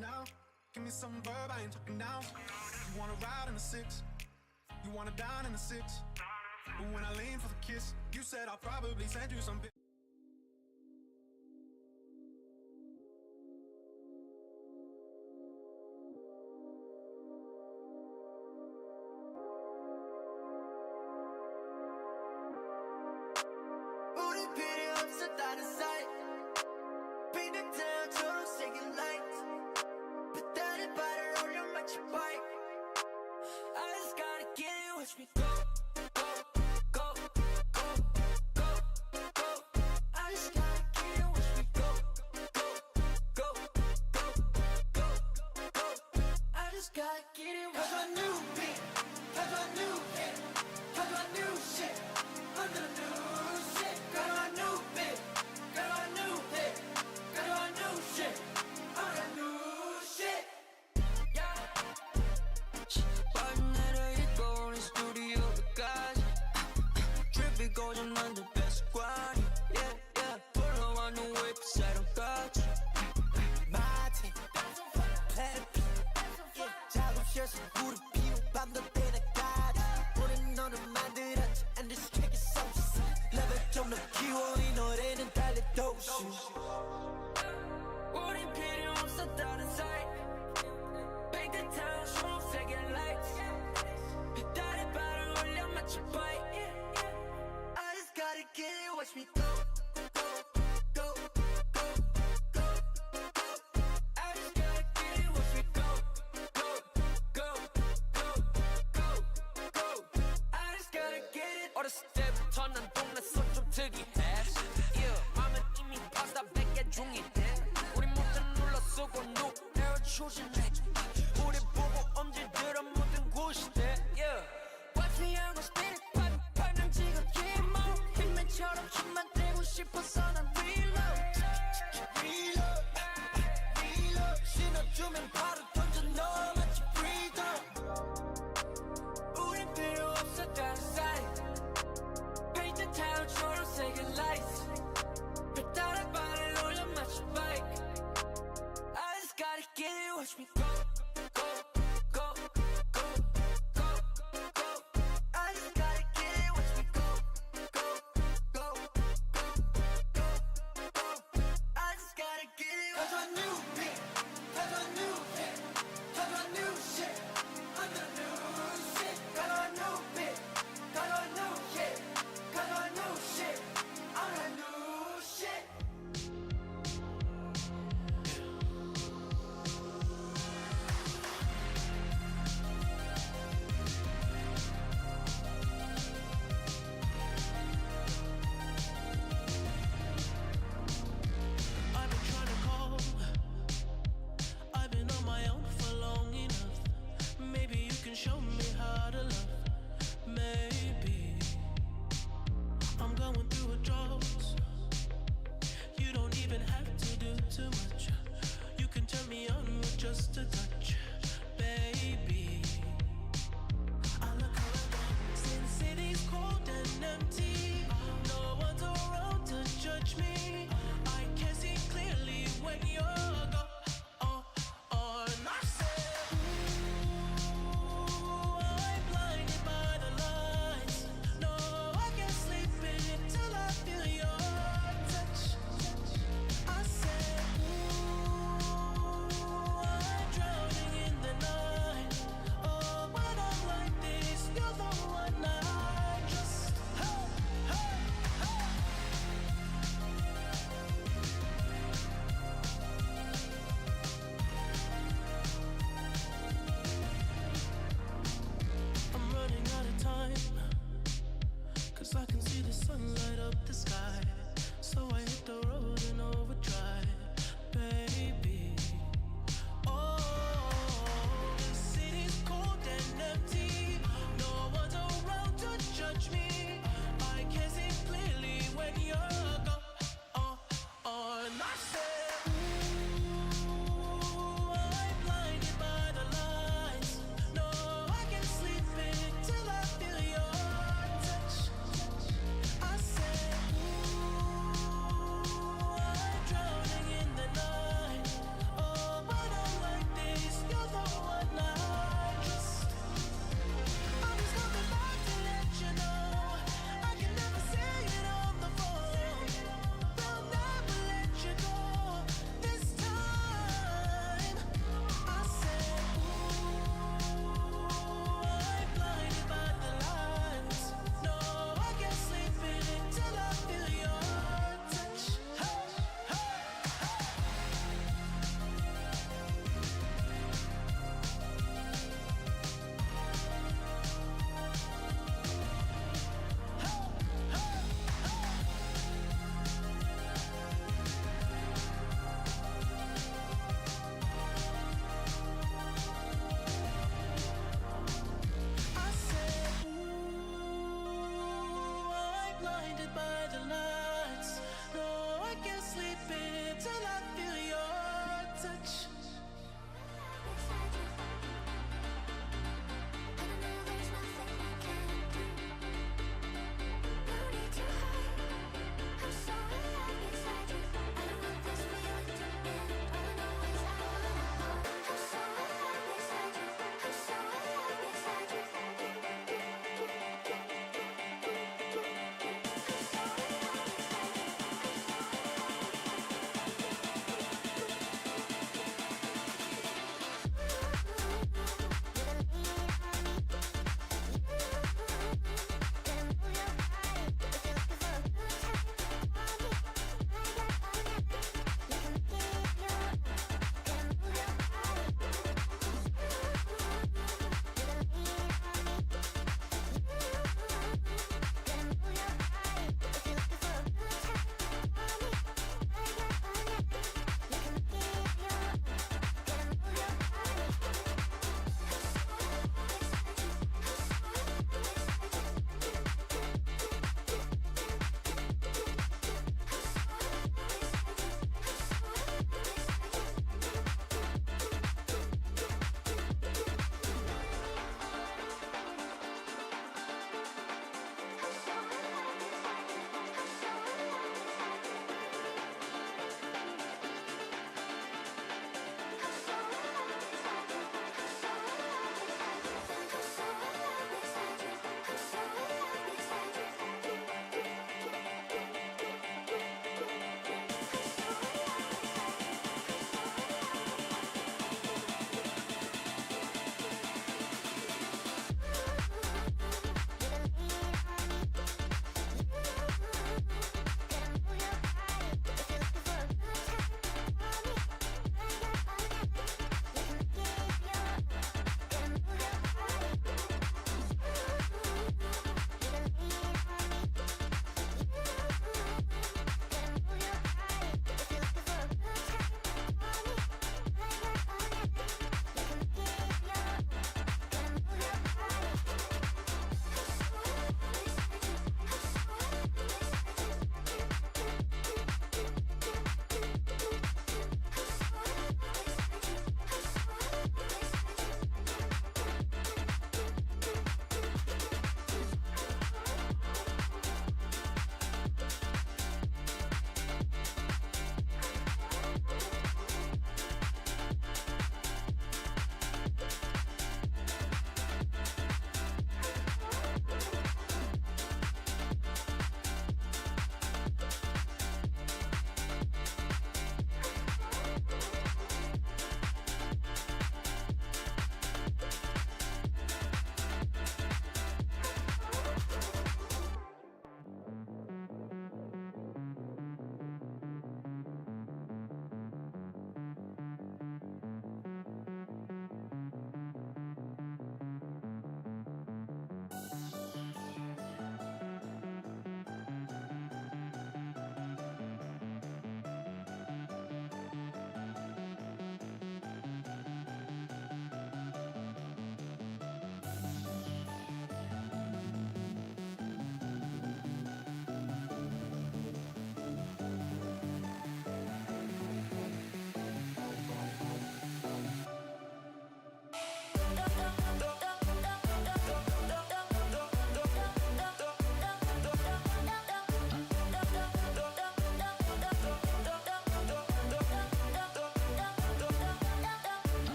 Now, give me some verb, I ain't talking now. You wanna ride in the six, you wanna dine in the six. But when I lean for the kiss, you said I'll probably send you some. Booty pretty upside down inside. Paint the town, turn shaking lights. Put that in butter on your match bike. I just gotta get it, watch me go. 무릎 피고 밤도 때나 가리 특이해 yeah, 맘은 이미 파스타 100개 중인데 우리 모두 눌러 쓰고 누구를 추진해 우리 보고 엄지들어 묻은 곳이대 yeah. Watch me 하고 spin it 팔면 지겹게 뭐 hitman처럼 춤만 떼고 싶어서 난 reload 신어주면 바로 던져 넣어 마치 freedom 우린 필요 없어 다른 사이 페인트 타일 초록색의 lights 별다른 발을 올려 마치 bike I just gotta get it watch me go go go go go go I just gotta get it watch me go go go go go go I just gotta get it Cause I knew it Cause I knew it Cause I knew shit I'm the new shit Cause I knew it Cause I knew shit Cause I knew shit I'm the new shit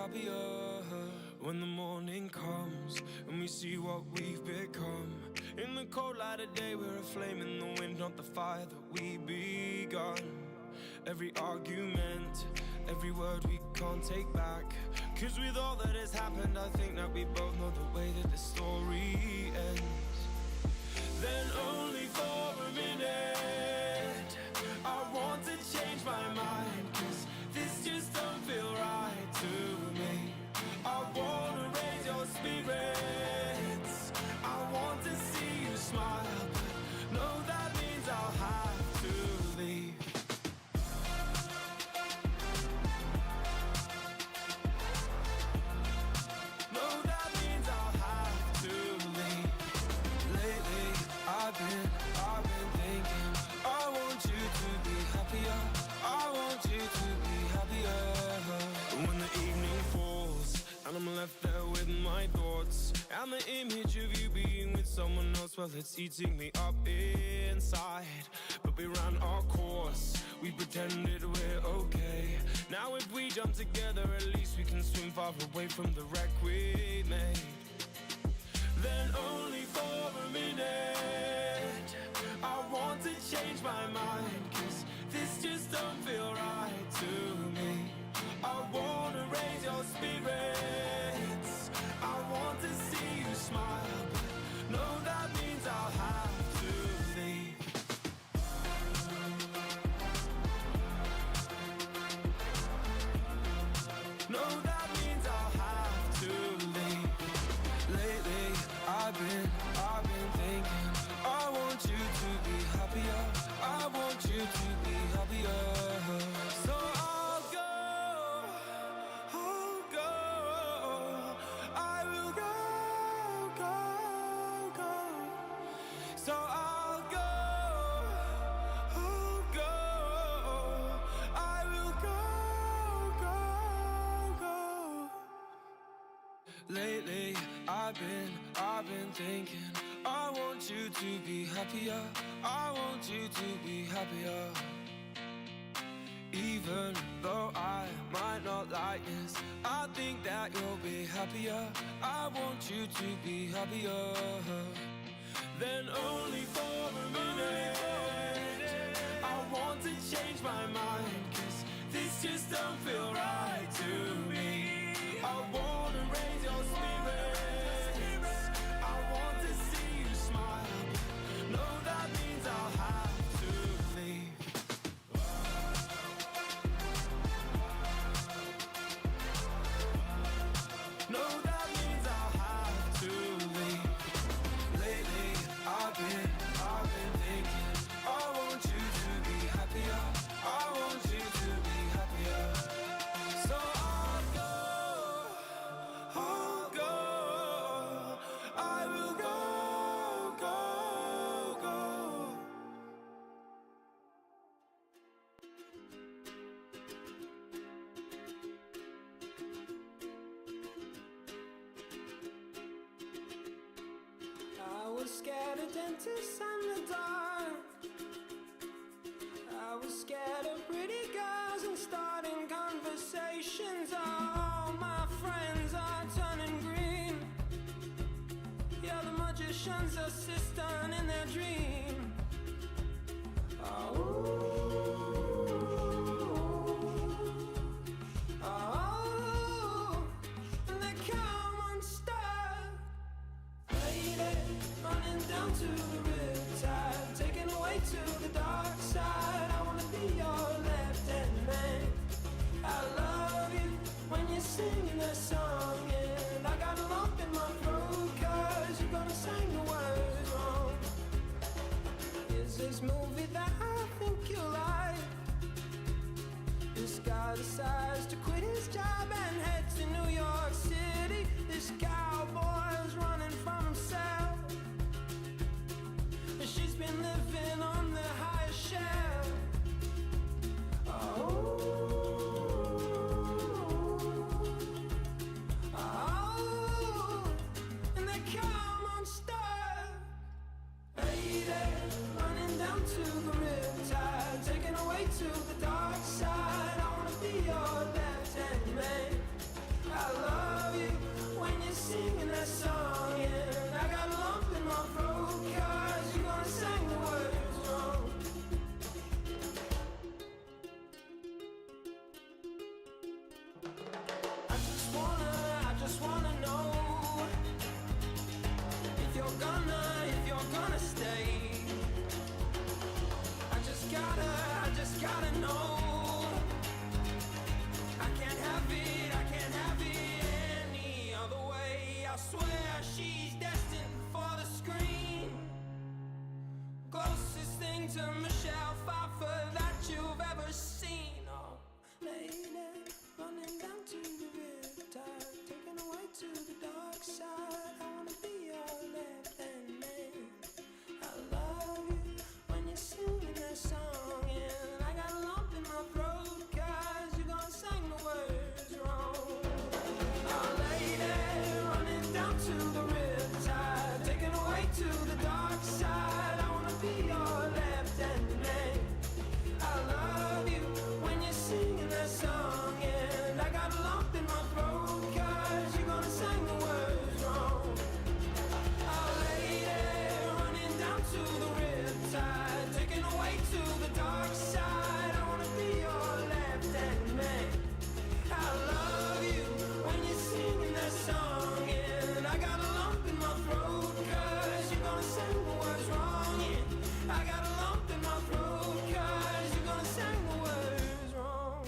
happier. When the morning comes and we see what we've become. In the cold light of day, we're a flame in the wind, not the fire that we begun. Every argument, every word we can't take back. Cause with all that has happened, I think that we both know the way that the story ends. Then only for a minute, I want to change my mind. Cause this just don't feel right to me. I wanna raise your spirits, I want to see you smile, but no, that means I'll have to leave. No, that means I'll have to leave. Lately, I've been thinking, I want you to be happier, I want you to be happier. When the evening falls and I'm left there with my thoughts, and the image of you being with someone else, well, it's eating me up inside. But we ran our course, we pretended we're okay. Now if we jump together, at least we can swim far away from the wreck we made. Then only for a minute, I want to change my mind. Cause this just don't feel right to me. I wanna raise your spirits, I want to see you smile, but no, that means I'll have to leave. No, that means I'll have to leave. Lately, I've been thinking, I want you to be happier, I want you to be happier. So I'll go, I will go. So I'll go, I will go. Lately, I've been thinking, I want you to be happier, I want you to be happier. Even though I might not like this, I think that you'll be happier, I want you to be happier. Then only for a minute, I want to change my mind. Cause this just don't feel right to me. I wanna raise your spirits, I want to see you smile. No, that means I'll have to leave. No, that means I'll have to leave. Lately, I've been thinking, I want you to be happier, I want you to be happier. So I'll go, I will go. I was scared of dentists and the dark. I was scared of pretty girls and starting conversations. All my friends are turning green. Yeah, the magician's assistant in their dream. Oh, and they come unstuck. Lady, running down to the riptide, taken away to the dark side. I wanna be your left-hand man. I love you when you're singing that song, and I got a lump in my throat 'cause you're gonna sing the words wrong. Is this movie that I think you like? This guy decides to quit his job and head to New York City. This cowboy's running from himself. She's been living on the highest shelf. And they come unstuck. Lady, running down to the riptide, taken away to the dark side. I wanna be your left-hand man. I if you're gonna stay. I just gotta know. I can't have it any other way. I swear she's destined for the screen. Closest thing to Michelle Pfeiffer that you've ever seen. Oh, lady, running down to the riptide, taken away to the dark side. I wanna be your left-hand man. I love you when you're singing that song, and I got a lump in my throat 'cause you're gonna sing the words wrong. Oh, lady, running down to the riptide, taken away to the dark side. I wanna be your left-hand man. I love you when you're singing that song, and I got a lump in my throat 'cause you're gonna sing the words wrong. Oh, lady, running down to the riptide, taken away to the dark side. I wanna be your left-hand man. I love you when you're singing that song, and I got a lump in my throat 'cause you're gonna sing the words wrong. Yeah, I got a lump in my throat 'cause you're gonna sing the words wrong.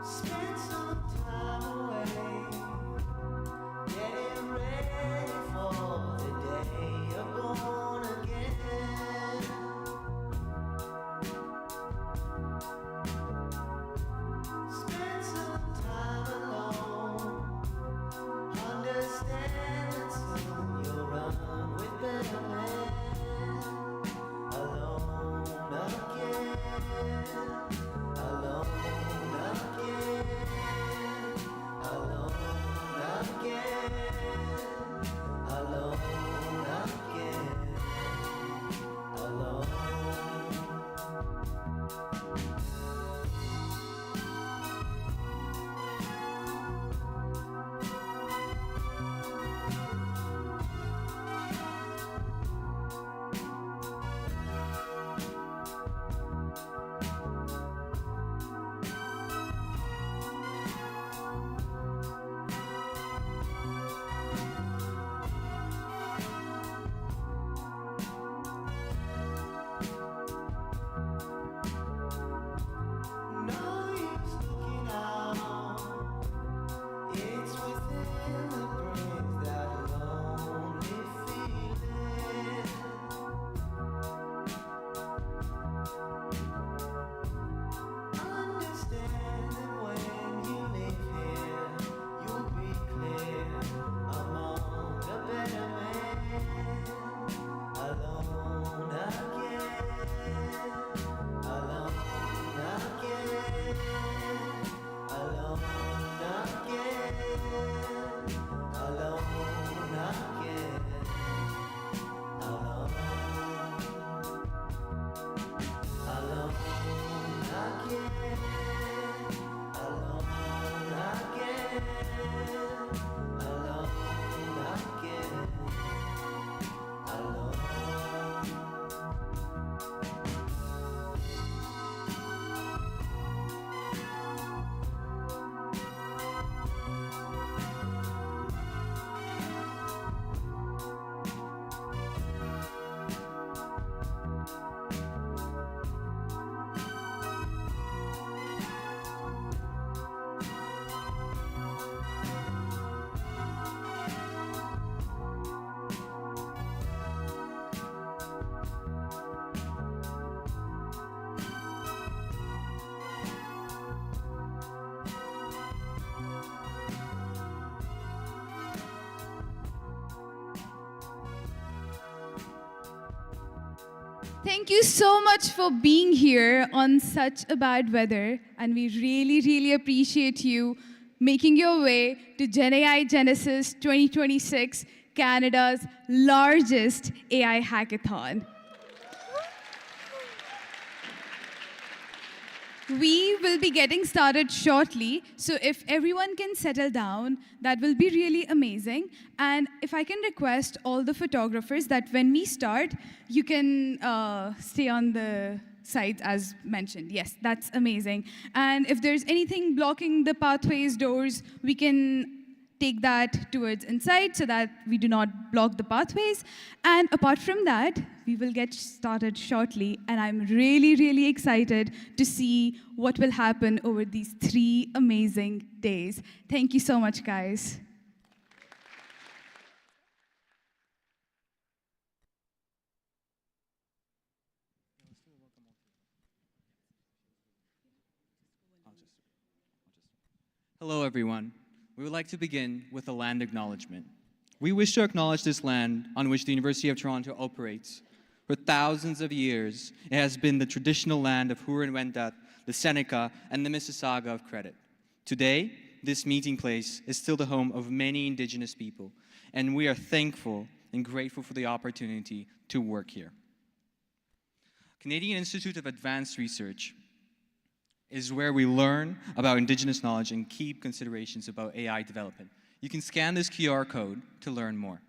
Spend some time away, getting ready for the day you're born again. Spend some time alone, understand that soon you'll run with better men. Alone again. Alone again, alone again, alone again, alone. No use looking out. It's within the brain that lonely feeling. Understand that when you live here, you'll be clear among the better men. Alone again, alone again, alone again, alone again, alone, alone again, alone again, alone again, alone. Thank you so much for being here on such a bad weather, and we really, really appreciate you making your way to GenAI Genesis 2026, Canada's largest AI hackathon. We will be getting started shortly, so if everyone can settle down, that will be really amazing. And if I can request all the photographers that when we start, you can stay on the sides as mentioned. Yes, that's amazing. And if there's anything blocking the pathways, doors, we can take that towards inside so that we do not block the pathways. And apart from that, we will get started shortly, and I'm really, really excited to see what will happen over these 3 amazing days. Thank you so much, guys. Hello, everyone. We would like to begin with a land acknowledgement. We wish to acknowledge this land on which the University of Toronto operates. For thousands of years, it has been the traditional land of Huron-Wendat, the Seneca, and the Mississauga of Credit. Today, this meeting place is still the home of many Indigenous people, and we are thankful and grateful for the opportunity to work here. Canadian Institute of Advanced Research is where we learn about Indigenous knowledge and keep considerations about AI development. You can scan this QR code to learn more.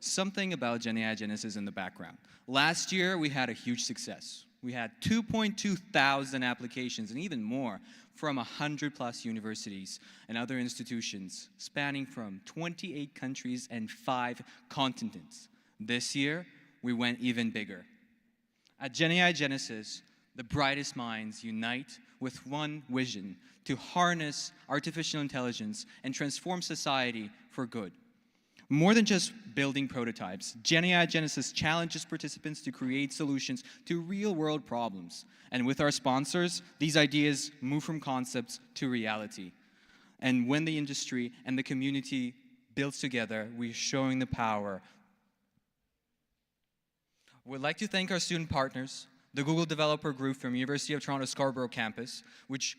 Something about GenAI Genesis in the background. Last year, we had a huge success. We had 2.2 thousand applications and even more from 100+ universities and other institutions spanning from 28 countries and 5 continents. This year, we went even bigger. At GenAI Genesis, the brightest minds unite with one vision: to harness artificial intelligence and transform society for good. More than just building prototypes, GenAI Genesis challenges participants to create solutions to real-world problems. And with our sponsors, these ideas move from concepts to reality. And when the industry and the community builds together, we're showing the power. We'd like to thank our student partners, the Google Developer Group from University of Toronto Scarborough campus, which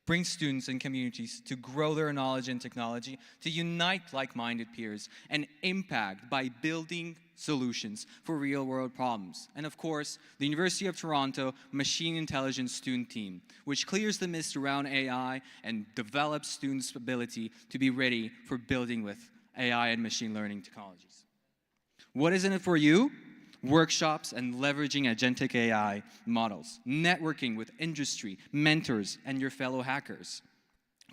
brings students and communities to grow their knowledge in technology, to unite like-minded peers, and impact by building solutions for real-world problems. And of course, the University of Toronto Machine Intelligence Student Team, which clears the mist around AI and develops students' ability to be ready for building with AI and machine learning technologies. What is in it for you? Workshops and leveraging agentic AI models, networking with industry, mentors, and your fellow hackers,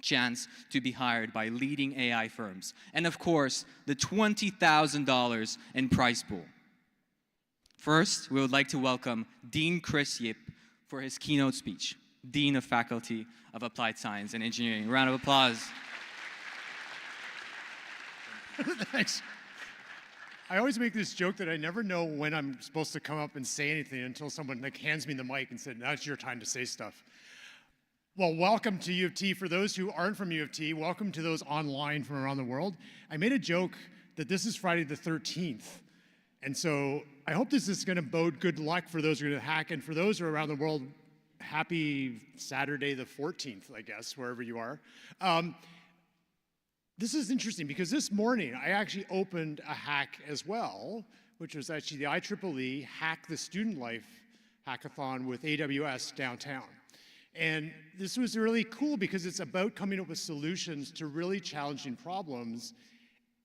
chance to be hired by leading AI firms, and of course, the $20,000 in prize pool. First, we would like to welcome Dean Chris Yip for his keynote speech, Dean of Faculty of Applied Science and Engineering. A round of applause. Thanks. I always make this joke that I never know when I'm supposed to come up and say anything until someone hands me the mic and said, now it's your time to say stuff. Well, welcome to U of T. For those who aren't from U of T, welcome to those online from around the world. I made a joke that this is Friday the 13th. And so I hope this is gonna bode good luck for those who are gonna hack, and for those who are around the world, happy Saturday the 14th, I guess, wherever you are. This is interesting because this morning I actually opened a hack as well, which was actually the IEEE Hack the Student Life Hackathon with AWS downtown. And this was really cool because it's about coming up with solutions to really challenging problems.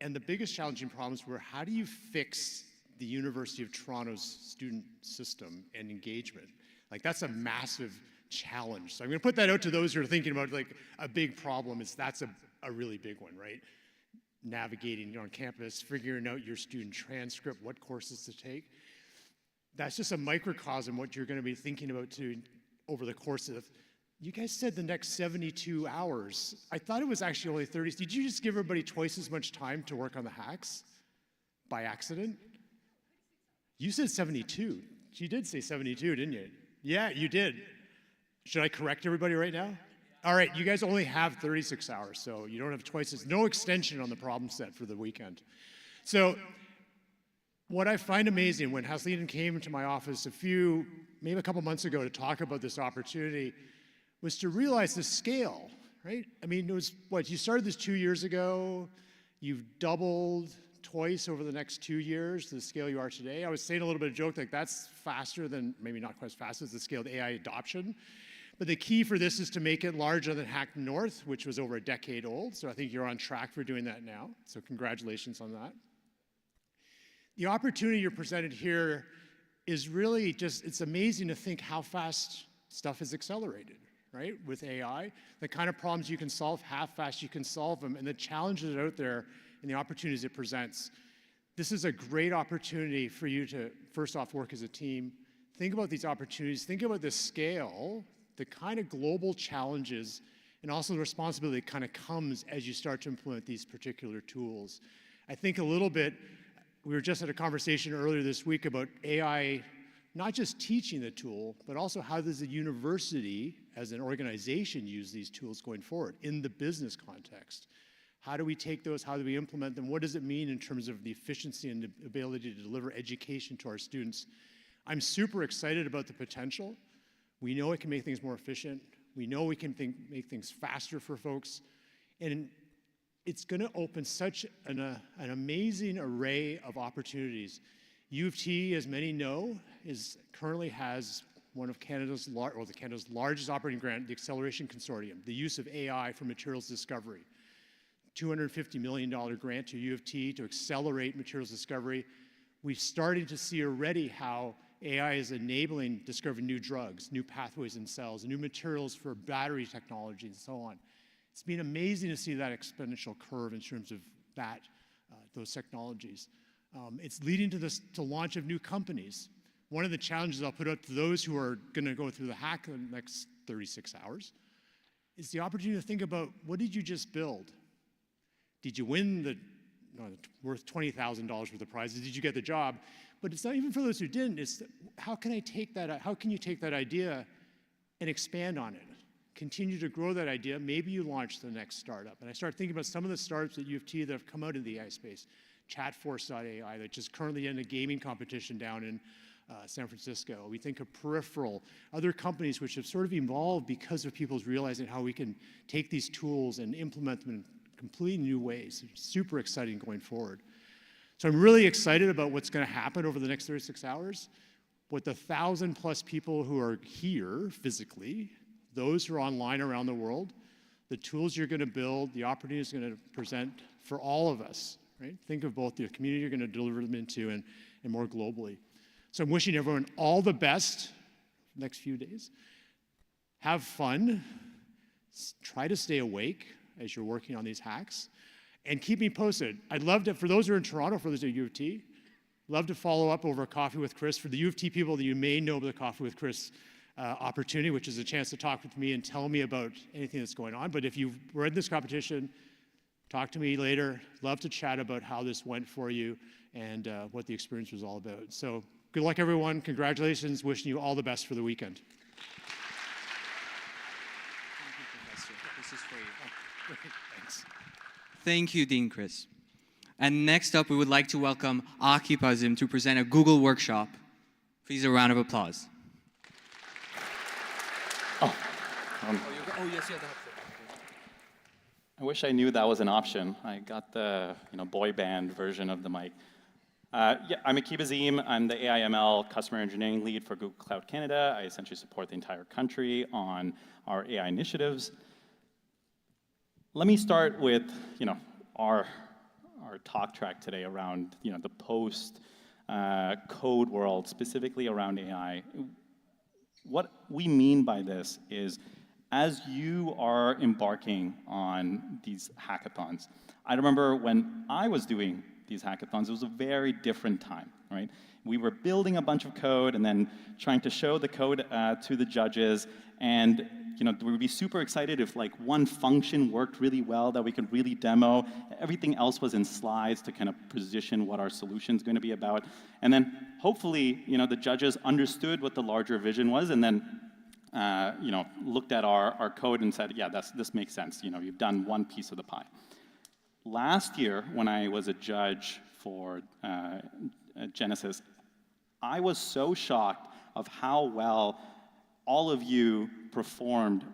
And the biggest challenging problems were, how do you fix the University of Toronto's student system and engagement? Like, that's a massive challenge. So I'm gonna put that out to those who are thinking about like a big problem. That's a really big one, right? Navigating on campus, figuring out your student transcript, what courses to take. That's just a microcosm what you're gonna be thinking about over the course of, you guys said the next 72 hours. I thought it was actually only 30. Did you just give everybody twice as much time to work on the hacks by accident? You said 72. You did say 72, didn't you? Yeah, you did. Should I correct everybody right now? All right, you guys only have 36 hours, so you don't have choices. No extension on the problem set for the weekend. So what I find amazing, when Hasleen came to my office maybe a couple months ago to talk about this opportunity, was to realize the scale, right? I mean, it was, what, you started this 2 years ago, you've doubled twice over the next 2 years to the scale you are today. I was saying a little bit of joke, like that's faster than, maybe not quite as fast as the scale of AI adoption. But the key for this is to make it larger than Hack North, which was over a decade old. So I think you're on track for doing that now. So congratulations on that. The opportunity you're presented here is really just, it's amazing to think how fast stuff is accelerated, right? With AI, the kind of problems you can solve, how fast you can solve them, and the challenges out there and the opportunities it presents. This is a great opportunity for you to, first off, work as a team. Think about these opportunities. Think about the scale, the kind of global challenges, and also the responsibility that kind of comes as you start to implement these particular tools. I think a little bit, we were just at a conversation earlier this week about AI, not just teaching the tool, but also how does the university as an organization use these tools going forward in the business context? How do we take those? How do we implement them? What does it mean in terms of the efficiency and the ability to deliver education to our students? I'm super excited about the potential. We know it can make things more efficient. We know we can make things faster for folks. And it's going to open such an amazing array of opportunities. U of T, as many know, currently has one of Canada's largest operating grant, the Acceleration Consortium, the use of AI for materials discovery. $250 million grant to U of T to accelerate materials discovery. We're starting to see already how AI is enabling discovering new drugs, new pathways in cells, new materials for battery technology, and so on. It's been amazing to see that exponential curve in terms of those technologies. It's leading to the launch of new companies. One of the challenges I'll put up to those who are going to go through the hack in the next 36 hours is the opportunity to think about, what did you just build? Did you win worth $20,000 worth of prizes? Did you get the job? But it's not even for those who didn't. It's how can you take that idea and expand on it? Continue to grow that idea. Maybe you launch the next startup. And I start thinking about some of the startups at U of T that have come out of the AI space. Chatforce.ai, that's just currently in a gaming competition down in San Francisco. We think of Peripheral, other companies which have sort of evolved because of people's realizing how we can take these tools and implement them in completely new ways. It's super exciting going forward. So I'm really excited about what's going to happen over the next 36 hours. With the 1,000+ people who are here physically, those who are online around the world, the tools you're going to build, the opportunities you're going to present for all of us, right? Think of both the community you're going to deliver them into and more globally. So I'm wishing everyone all the best next few days. Have fun. Try to stay awake as you're working on these hacks. And keep me posted. I'd love to, for those who are in Toronto, for those at U of T, love to follow up over a coffee with Chris. For the U of T people that you may know about the Coffee with Chris opportunity, which is a chance to talk with me and tell me about anything that's going on. But if you were in this competition, talk to me later. Love to chat about how this went for you and what the experience was all about. So good luck, everyone. Congratulations. Wishing you all the best for the weekend. Thank you, Professor. This is for you. Oh, great. Thanks. Thank you, Dean Chris. And next up, we would like to welcome Aki Pazim to present a Google workshop. Please, a round of applause. Yes. I wish I knew that was an option. I got the boy band version of the mic. Yeah, I'm Aki Pazim. I'm the AI/ML customer engineering lead for Google Cloud Canada. I essentially support the entire country on our AI initiatives. Let me start with our talk track today around the post code world, specifically around AI. What we mean by this is, as you are embarking on these hackathons, I remember when I was doing these hackathons, it was a very different time, right? We were building a bunch of code and then trying to show the code to the judges, and we would be super excited if one function worked really well that we could really demo. Everything else was in slides to kind of position what our solution is going to be about. And then hopefully, the judges understood what the larger vision was, and then looked at our code and said, yeah, this makes sense. You've done one piece of the pie. Last year, when I was a judge for Genesis, I was so shocked of how well all of you performed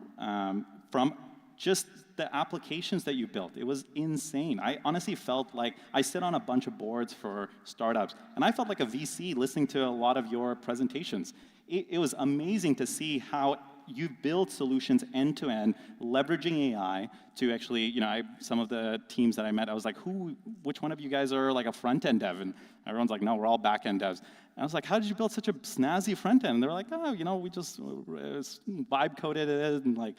from just the applications that you built. It was insane. I honestly felt like I sit on a bunch of boards for startups, and I felt like a VC listening to a lot of your presentations. It was amazing to see how you build solutions end-to-end, leveraging AI to actually, some of the teams that I met, I was like, which one of you guys are like a front-end dev? And everyone's like, no, we're all back-end devs. And I was like, how did you build such a snazzy front-end? And they're like, oh, we just vibe coded it and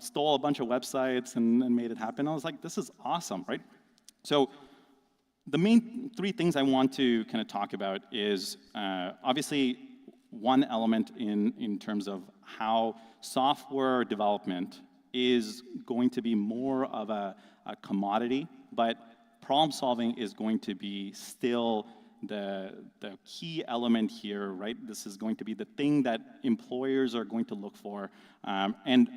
stole a bunch of websites and made it happen. I was like, this is awesome, right? So the main 3 things I want to kind of talk about is obviously one element in terms of how software development is going to be more of a commodity, but problem solving is going to be still the key element here, right? This is going to be the thing that employers are going to look for, and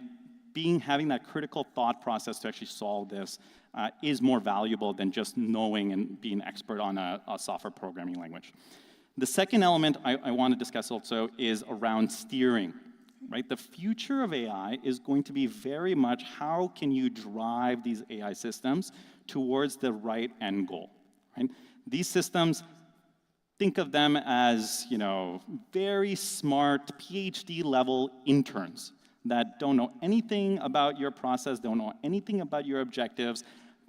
having that critical thought process to actually solve this is more valuable than just knowing and being expert on a software programming language. The second element I want to discuss also is around steering, right? The future of AI is going to be very much how can you drive these AI systems towards the right end goal, right? These systems, think of them as, very smart PhD level interns that don't know anything about your process, don't know anything about your objectives,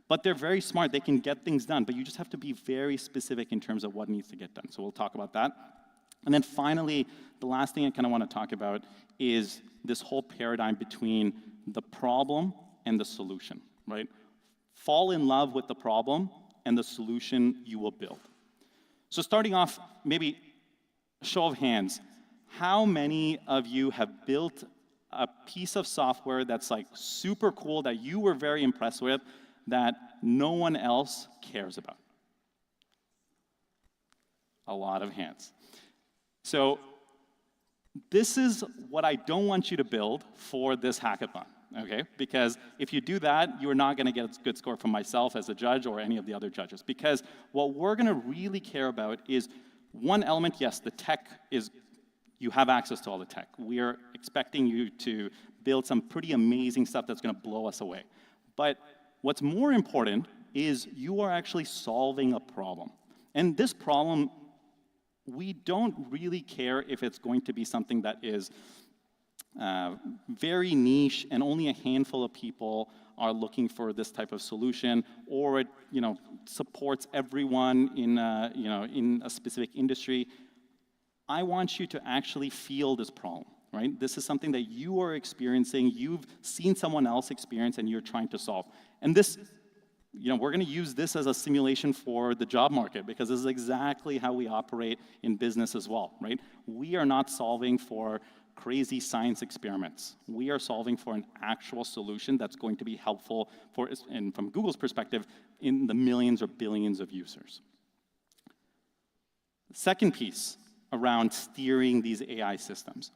but they're very smart. They can get things done, but you just have to be very specific in terms of what needs to get done. So we'll talk about that. And then finally, the last thing I kind of want to talk about is this whole paradigm between the problem and the solution, right? Fall in love with the problem and the solution you will build. So starting off, maybe show of hands, how many of you have built a piece of software that's like super cool that you were very impressed with that no one else cares about? A lot of hands. So this is what I don't want you to build for this hackathon, okay? Because if you do that, you're not gonna get a good score from myself as a judge or any of the other judges. Because what we're gonna really care about is one element, yes, the tech is, you have access to all the tech. We are expecting you to build some pretty amazing stuff that's gonna blow us away. But what's more important is you are actually solving a problem. And this problem, we don't really care if it's going to be something that is very niche and only a handful of people are looking for this type of solution, or it supports everyone in a specific industry. I want you to actually feel this problem, right? This is something that you are experiencing, you've seen someone else experience, and you're trying to solve. And this, we're going to use this as a simulation for the job market, because this is exactly how we operate in business as well, right? We are not solving for crazy science experiments. We are solving for an actual solution that's going to be helpful for, and from Google's perspective, in the millions or billions of users. Second piece around steering these AI systems.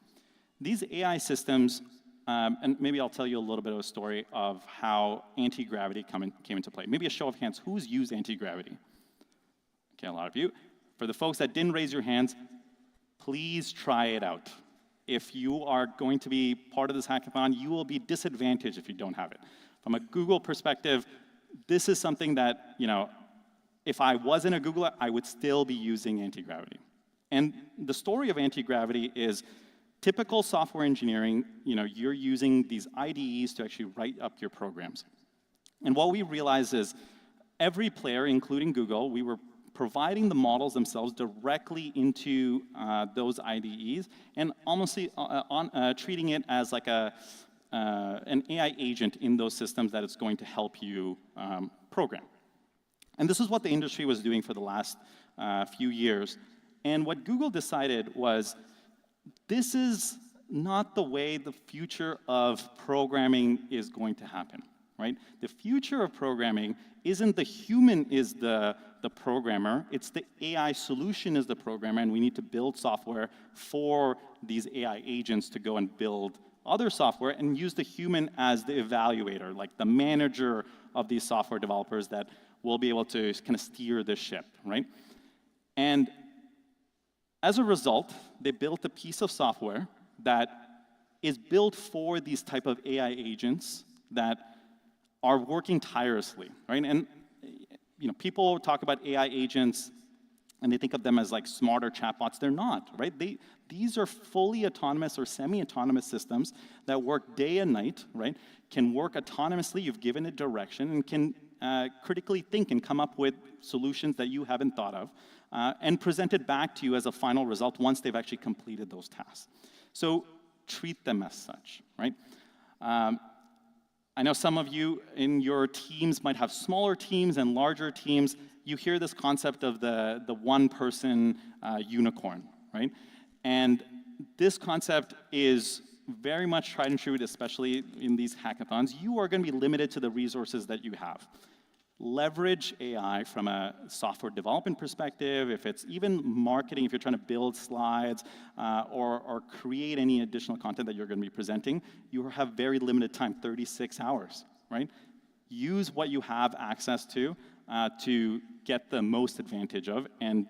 These AI systems, and maybe I'll tell you a little bit of a story of how anti-gravity came into play. Maybe a show of hands, who's used anti-gravity? Okay, a lot of you. For the folks that didn't raise your hands, please try it out. If you are going to be part of this hackathon, you will be disadvantaged if you don't have it. From a Google perspective, this is something that, if I wasn't a Googler, I would still be using anti-gravity. And the story of anti-gravity is typical software engineering, you're using these IDEs to actually write up your programs. And what we realized is every player, including Google, we were providing the models themselves directly into those IDEs and almost treating it as like an AI agent in those systems that it's going to help you program. And this is what the industry was doing for the last few years. And what Google decided was, this is not the way the future of programming is going to happen, right? The future of programming isn't the human is the programmer, it's the AI solution is the programmer, and we need to build software for these AI agents to go and build other software and use the human as the evaluator, like the manager of these software developers that will be able to kind of steer the ship, right? And as a result, they built a piece of software that is built for these type of AI agents that are working tirelessly, right? And people talk about AI agents and they think of them as like smarter chatbots. They're not, right? These are fully autonomous or semi-autonomous systems that work day and night, right? Can work autonomously, you've given it direction, and can critically think and come up with solutions that you haven't thought of, and present it back to you as a final result once they've actually completed those tasks. So treat them as such, right? I know some of you in your teams might have smaller teams and larger teams. You hear this concept of the one-person unicorn, right? And this concept is very much tried and true, especially in these hackathons. You are going to be limited to the resources that you have. Leverage AI from a software development perspective, if it's even marketing, if you're trying to build slides or create any additional content that you're going to be presenting, you have very limited time, 36 hours, right? Use what you have access to get the most advantage of, and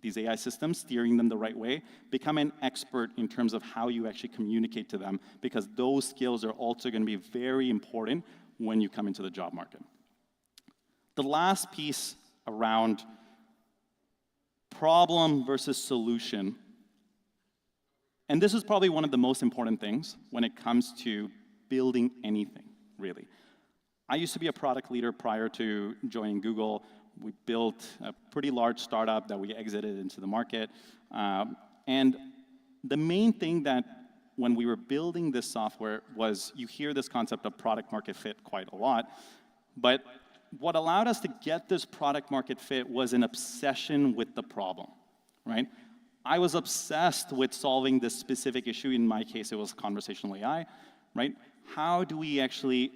these AI systems, steering them the right way, become an expert in terms of how you actually communicate to them, because those skills are also going to be very important when you come into the job market. The last piece around problem versus solution, and this is probably one of the most important things when it comes to building anything, really. I used to be a product leader prior to joining Google. We built a pretty large startup that we exited into the market. And the main thing that when we were building this software was, you hear this concept of product market fit quite a lot, but what allowed us to get this product market fit was an obsession with the problem, right? I was obsessed with solving this specific issue. In my case, it was conversational AI, right? How do we actually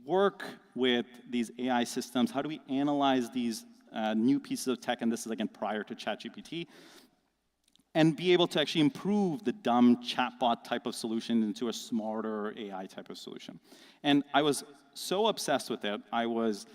work with these AI systems? How do we analyze these new pieces of tech, and this is again prior to ChatGPT, and be able to actually improve the dumb chatbot type of solution into a smarter AI type of solution? And I was so obsessed with it. I was,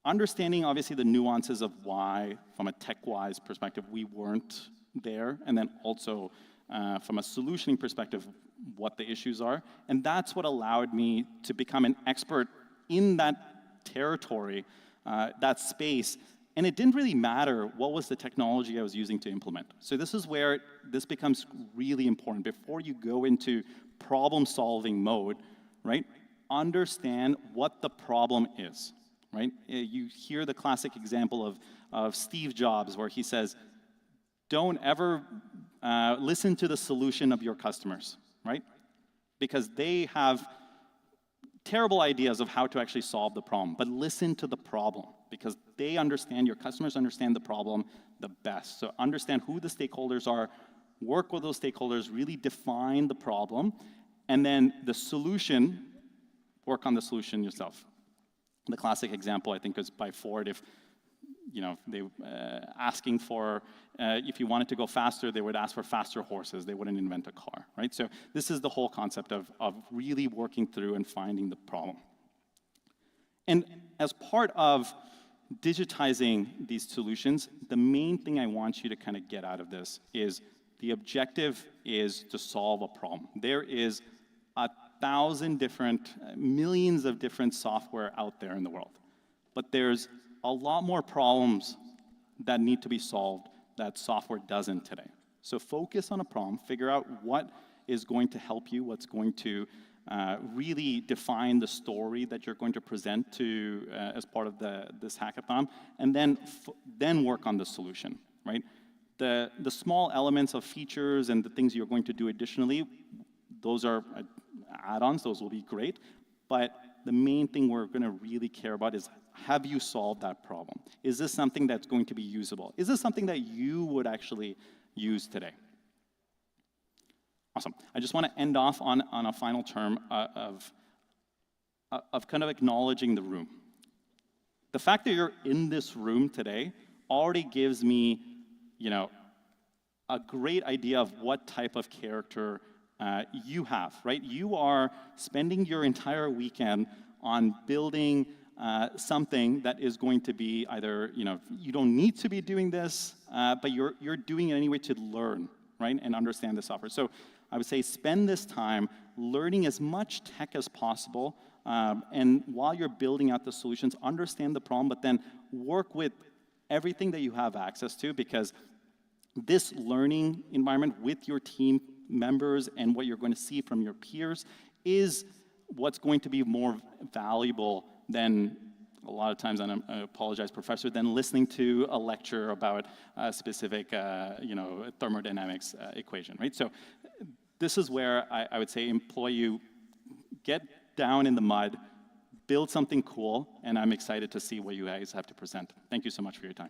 understanding obviously the nuances of why, from a tech-wise perspective, we weren't there, and then also from a solutioning perspective, what the issues are. And that's what allowed me to become an expert in that territory, that space. And it didn't really matter what was the technology I was using to implement. So this is where this becomes really important. Before you go into problem-solving mode, right, understand what the problem is, right? You hear the classic example of Steve Jobs, where he says, don't ever listen to the solution of your customers, right? Because they have terrible ideas of how to actually solve the problem, but listen to the problem, because they understand, your customers understand the problem the best. So understand who the stakeholders are, work with those stakeholders, really define the problem, and then the solution, work on the solution yourself. The classic example, I think, is by Ford. If they asking for, if you wanted to go faster, they would ask for faster horses. They wouldn't invent a car, right? So this is the whole concept of really working through and finding the problem. And as part of digitizing these solutions, the main thing I want you to kind of get out of this is the objective is to solve a problem. There is 1,000 different, millions of different software out there in the world, but there's a lot more problems that need to be solved that software doesn't today. So focus on a problem, figure out what is going to help you, what's going to really define the story that you're going to present to as part of this hackathon, and then work on the solution, right? The small elements of features and the things you're going to do additionally, those are add-ons, those will be great, but the main thing we're going to really care about is, have you solved that problem? Is this something that's going to be usable? Is this something that you would actually use today? Awesome. I just want to end off on a final term of kind of acknowledging the room. The fact that you're in this room today already gives me, a great idea of what type of character you have, right? You are spending your entire weekend on building something that is going to be either, you don't need to be doing this, but you're doing it anyway to learn, right, and understand the software. So I would say spend this time learning as much tech as possible, and while you're building out the solutions, understand the problem, but then work with everything that you have access to, because this learning environment with your team members and what you're going to see from your peers is what's going to be more valuable than, a lot of times, and I apologize, Professor, than listening to a lecture about a specific thermodynamics equation, right? So this is where I would say employ you, get down in the mud, build something cool, and I'm excited to see what you guys have to present. Thank you so much for your time.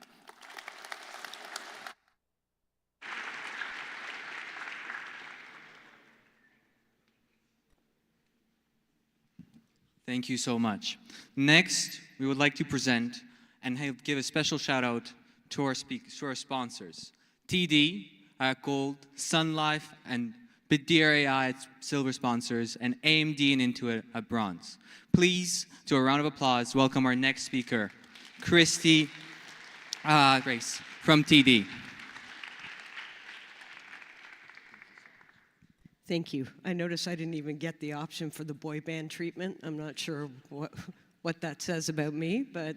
Thank you so much. Next, we would like to present and give a special shout out to our sponsors. TD at Gold, Sun Life and Bitdeer AI at Silver sponsors, and AMD and Intuit at Bronze. Please, to a round of applause, welcome our next speaker, Christy Grace from TD. Thank you. I notice I didn't even get the option for the boy band treatment. I'm not sure what that says about me, but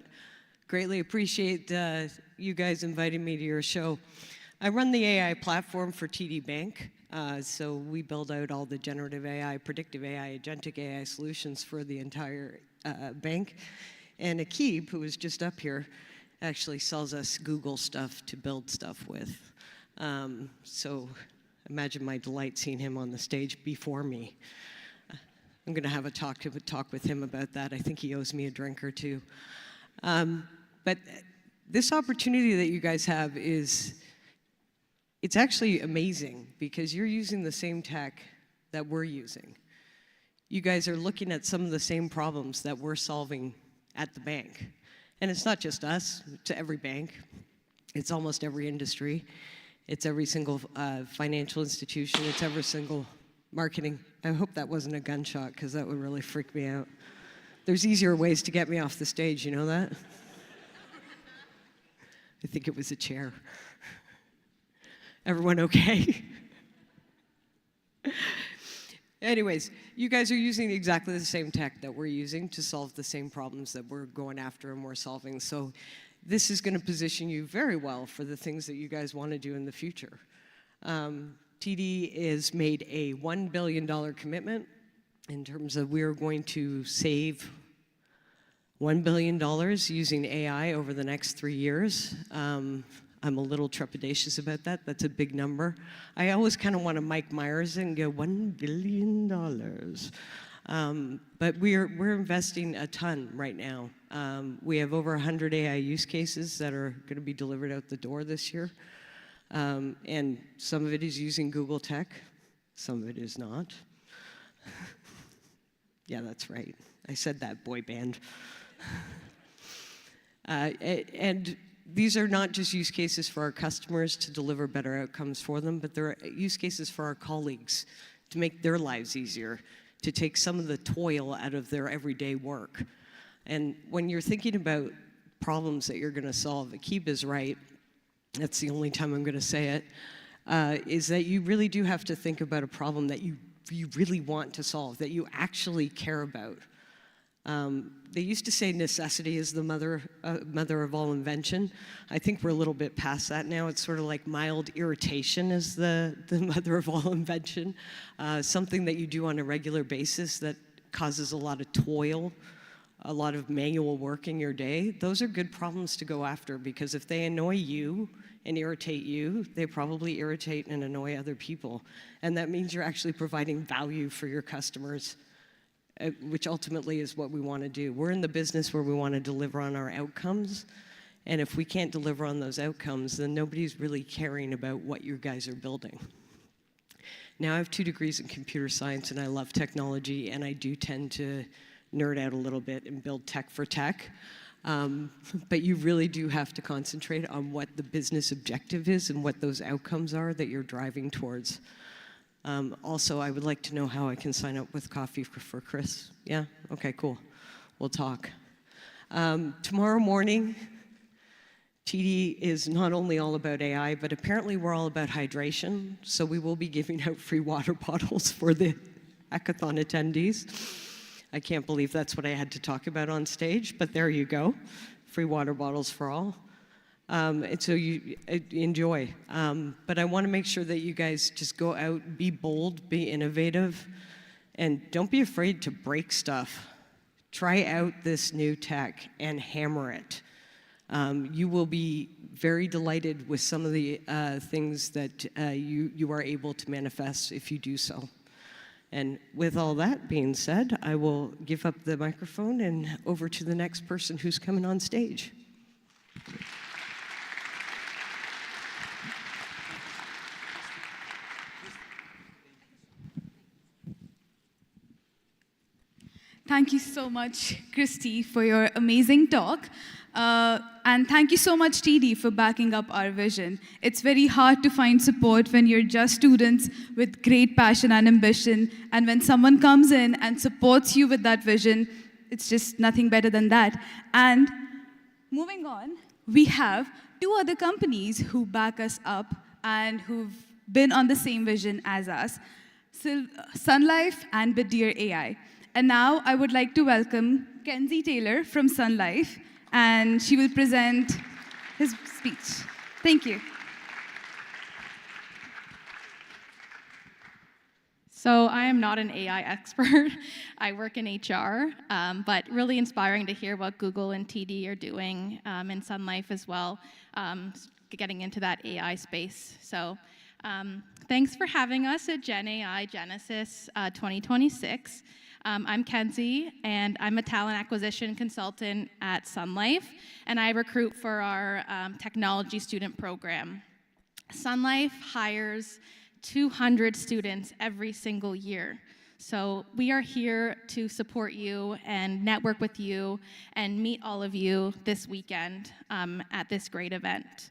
greatly appreciate you guys inviting me to your show. I run the AI platform for TD Bank, so we build out all the generative AI, predictive AI, agentic AI solutions for the entire bank. And Akib, who was just up here, actually sells us Google stuff to build stuff with. So imagine my delight seeing him on the stage before me. I'm going to have a talk with him about that. I think he owes me a drink or two. But this opportunity that you guys have it's actually amazing, because you're using the same tech that we're using. You guys are looking at some of the same problems that we're solving at the bank. And it's not just us, it's every bank. It's almost every industry. It's every single financial institution. It's every single marketing. I hope that wasn't a gunshot, because that would really freak me out. There's easier ways to get me off the stage, you know that? I think it was a chair. Everyone okay? Anyways, you guys are using exactly the same tech that we're using to solve the same problems that we're going after and we're solving. So this is going to position you very well for the things that you guys want to do in the future. TD has made a $1 billion commitment in terms of we're going to save $1 billion using AI over the next 3 years. I'm a little trepidatious about that. That's a big number. I always kind of want to Mike Myers and go, $1 billion. But we're investing a ton right now. We have over 100 AI use cases that are going to be delivered out the door this year. And some of it is using Google tech. Some of it is not. Yeah, that's right. I said that, boy band. And these are not just use cases for our customers to deliver better outcomes for them, but they're use cases for our colleagues to make their lives easier, to take some of the toil out of their everyday work. And when you're thinking about problems that you're going to solve, Akib is right. That's the only time I'm going to say it, is that you really do have to think about a problem that you really want to solve, that you actually care about. They used to say necessity is the mother of all invention. I think we're a little bit past that now. It's sort of like mild irritation is the mother of all invention. Something that you do on a regular basis that causes a lot of toil, a lot of manual work in your day. Those are good problems to go after, because if they annoy you and irritate you, they probably irritate and annoy other people. And that means you're actually providing value for your customers, which ultimately is what we want to do. We're in the business where we want to deliver on our outcomes, and if we can't deliver on those outcomes, then nobody's really caring about what you guys are building. Now, I have 2 degrees in computer science, and I love technology, and I do tend to nerd out a little bit and build tech for tech. But you really do have to concentrate on what the business objective is and what those outcomes are that you're driving towards. Also, I would like to know how I can sign up with coffee for Chris. Yeah? Okay, cool. We'll talk. Tomorrow morning, TD is not only all about AI, but apparently we're all about hydration. So we will be giving out free water bottles for the hackathon attendees. I can't believe that's what I had to talk about on stage, but there you go. Free water bottles for all. And so you enjoy. But I want to make sure that you guys just go out, be bold, be innovative, and don't be afraid to break stuff. Try out this new tech and hammer it. You will be very delighted with some of the things that you are able to manifest if you do so. And with all that being said, I will give up the microphone and over to the next person who's coming on stage. Thank you so much, Christy, for your amazing talk. And thank you so much, TD, for backing up our vision. It's very hard to find support when you're just students with great passion and ambition. And when someone comes in and supports you with that vision, it's just nothing better than that. And moving on, we have 2 other companies who back us up and who've been on the same vision as us, Sun Life and Bitdeer AI. And now I would like to welcome Kenzie Taylor from Sun Life, and she will present his speech. Thank you. So I am not an AI expert. I work in HR, but really inspiring to hear what Google and TD are doing in Sun Life as well, getting into that AI space. So thanks for having us at Gen AI Genesis 2026. I'm Kenzie, and I'm a talent acquisition consultant at Sun Life, and I recruit for our technology student program. Sun Life hires 200 students every single year. So we are here to support you and network with you and meet all of you this weekend at this great event.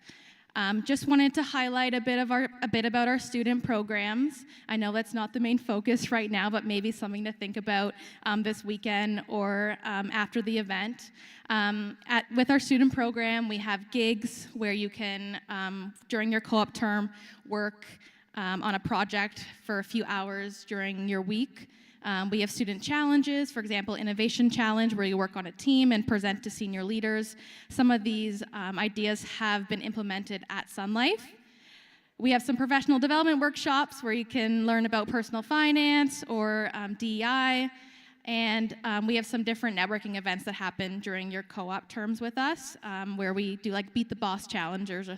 Just wanted to highlight a bit about our student programs. I know that's not the main focus right now, but maybe something to think about this weekend or after the event. With our student program, we have gigs where you can, during your co-op term, work on a project for a few hours during your week. We have student challenges, for example, Innovation Challenge, where you work on a team and present to senior leaders. Some of these ideas have been implemented at Sun Life. We have some professional development workshops where you can learn about personal finance or DEI. And we have some different networking events that happen during your co-op terms with us, where we do like Beat the Boss challenges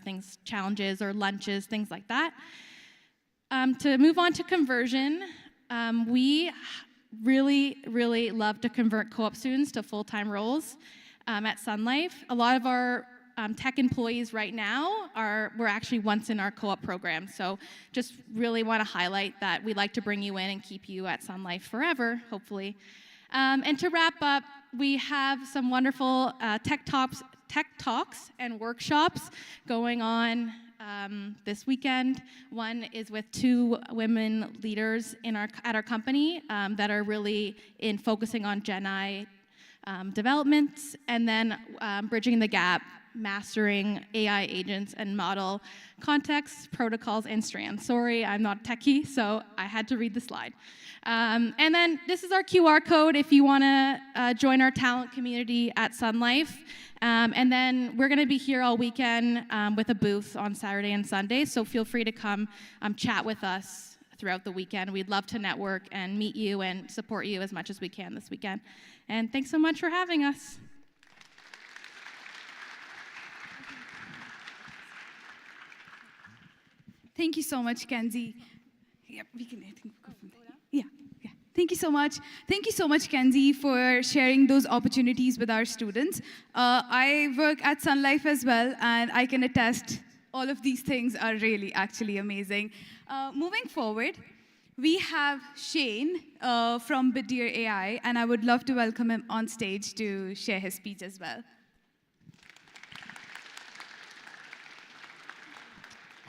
or lunches, things like that. To move on to conversion, we really love to convert co-op students to full-time roles at Sun Life. A lot of our tech employees right now were actually once in our co-op program. So just really want to highlight that we like to bring you in and keep you at Sun Life forever, hopefully. And to wrap up, we have some wonderful tech talks and workshops going on this weekend. One is with 2 women leaders at our company that are really focusing on Gen AI developments, and then bridging the gap, mastering AI agents and model contexts, protocols, and strands. Sorry, I'm not techie, so I had to read the slide. And then this is our QR code if you want to join our talent community at Sun Life. And then we're going to be here all weekend with a booth on Saturday and Sunday, so feel free to come chat with us throughout the weekend. We'd love to network and meet you and support you as much as we can this weekend. And thanks so much for having us. Thank you so much, Kenzie. Yeah, we can, I think, go from there. Yeah. Thank you so much. Thank you so much, Kenzie, for sharing those opportunities with our students. I work at Sun Life as well, and I can attest all of these things are really actually amazing. Moving forward, we have Shane from Bitdeer AI, and I would love to welcome him on stage to share his speech as well.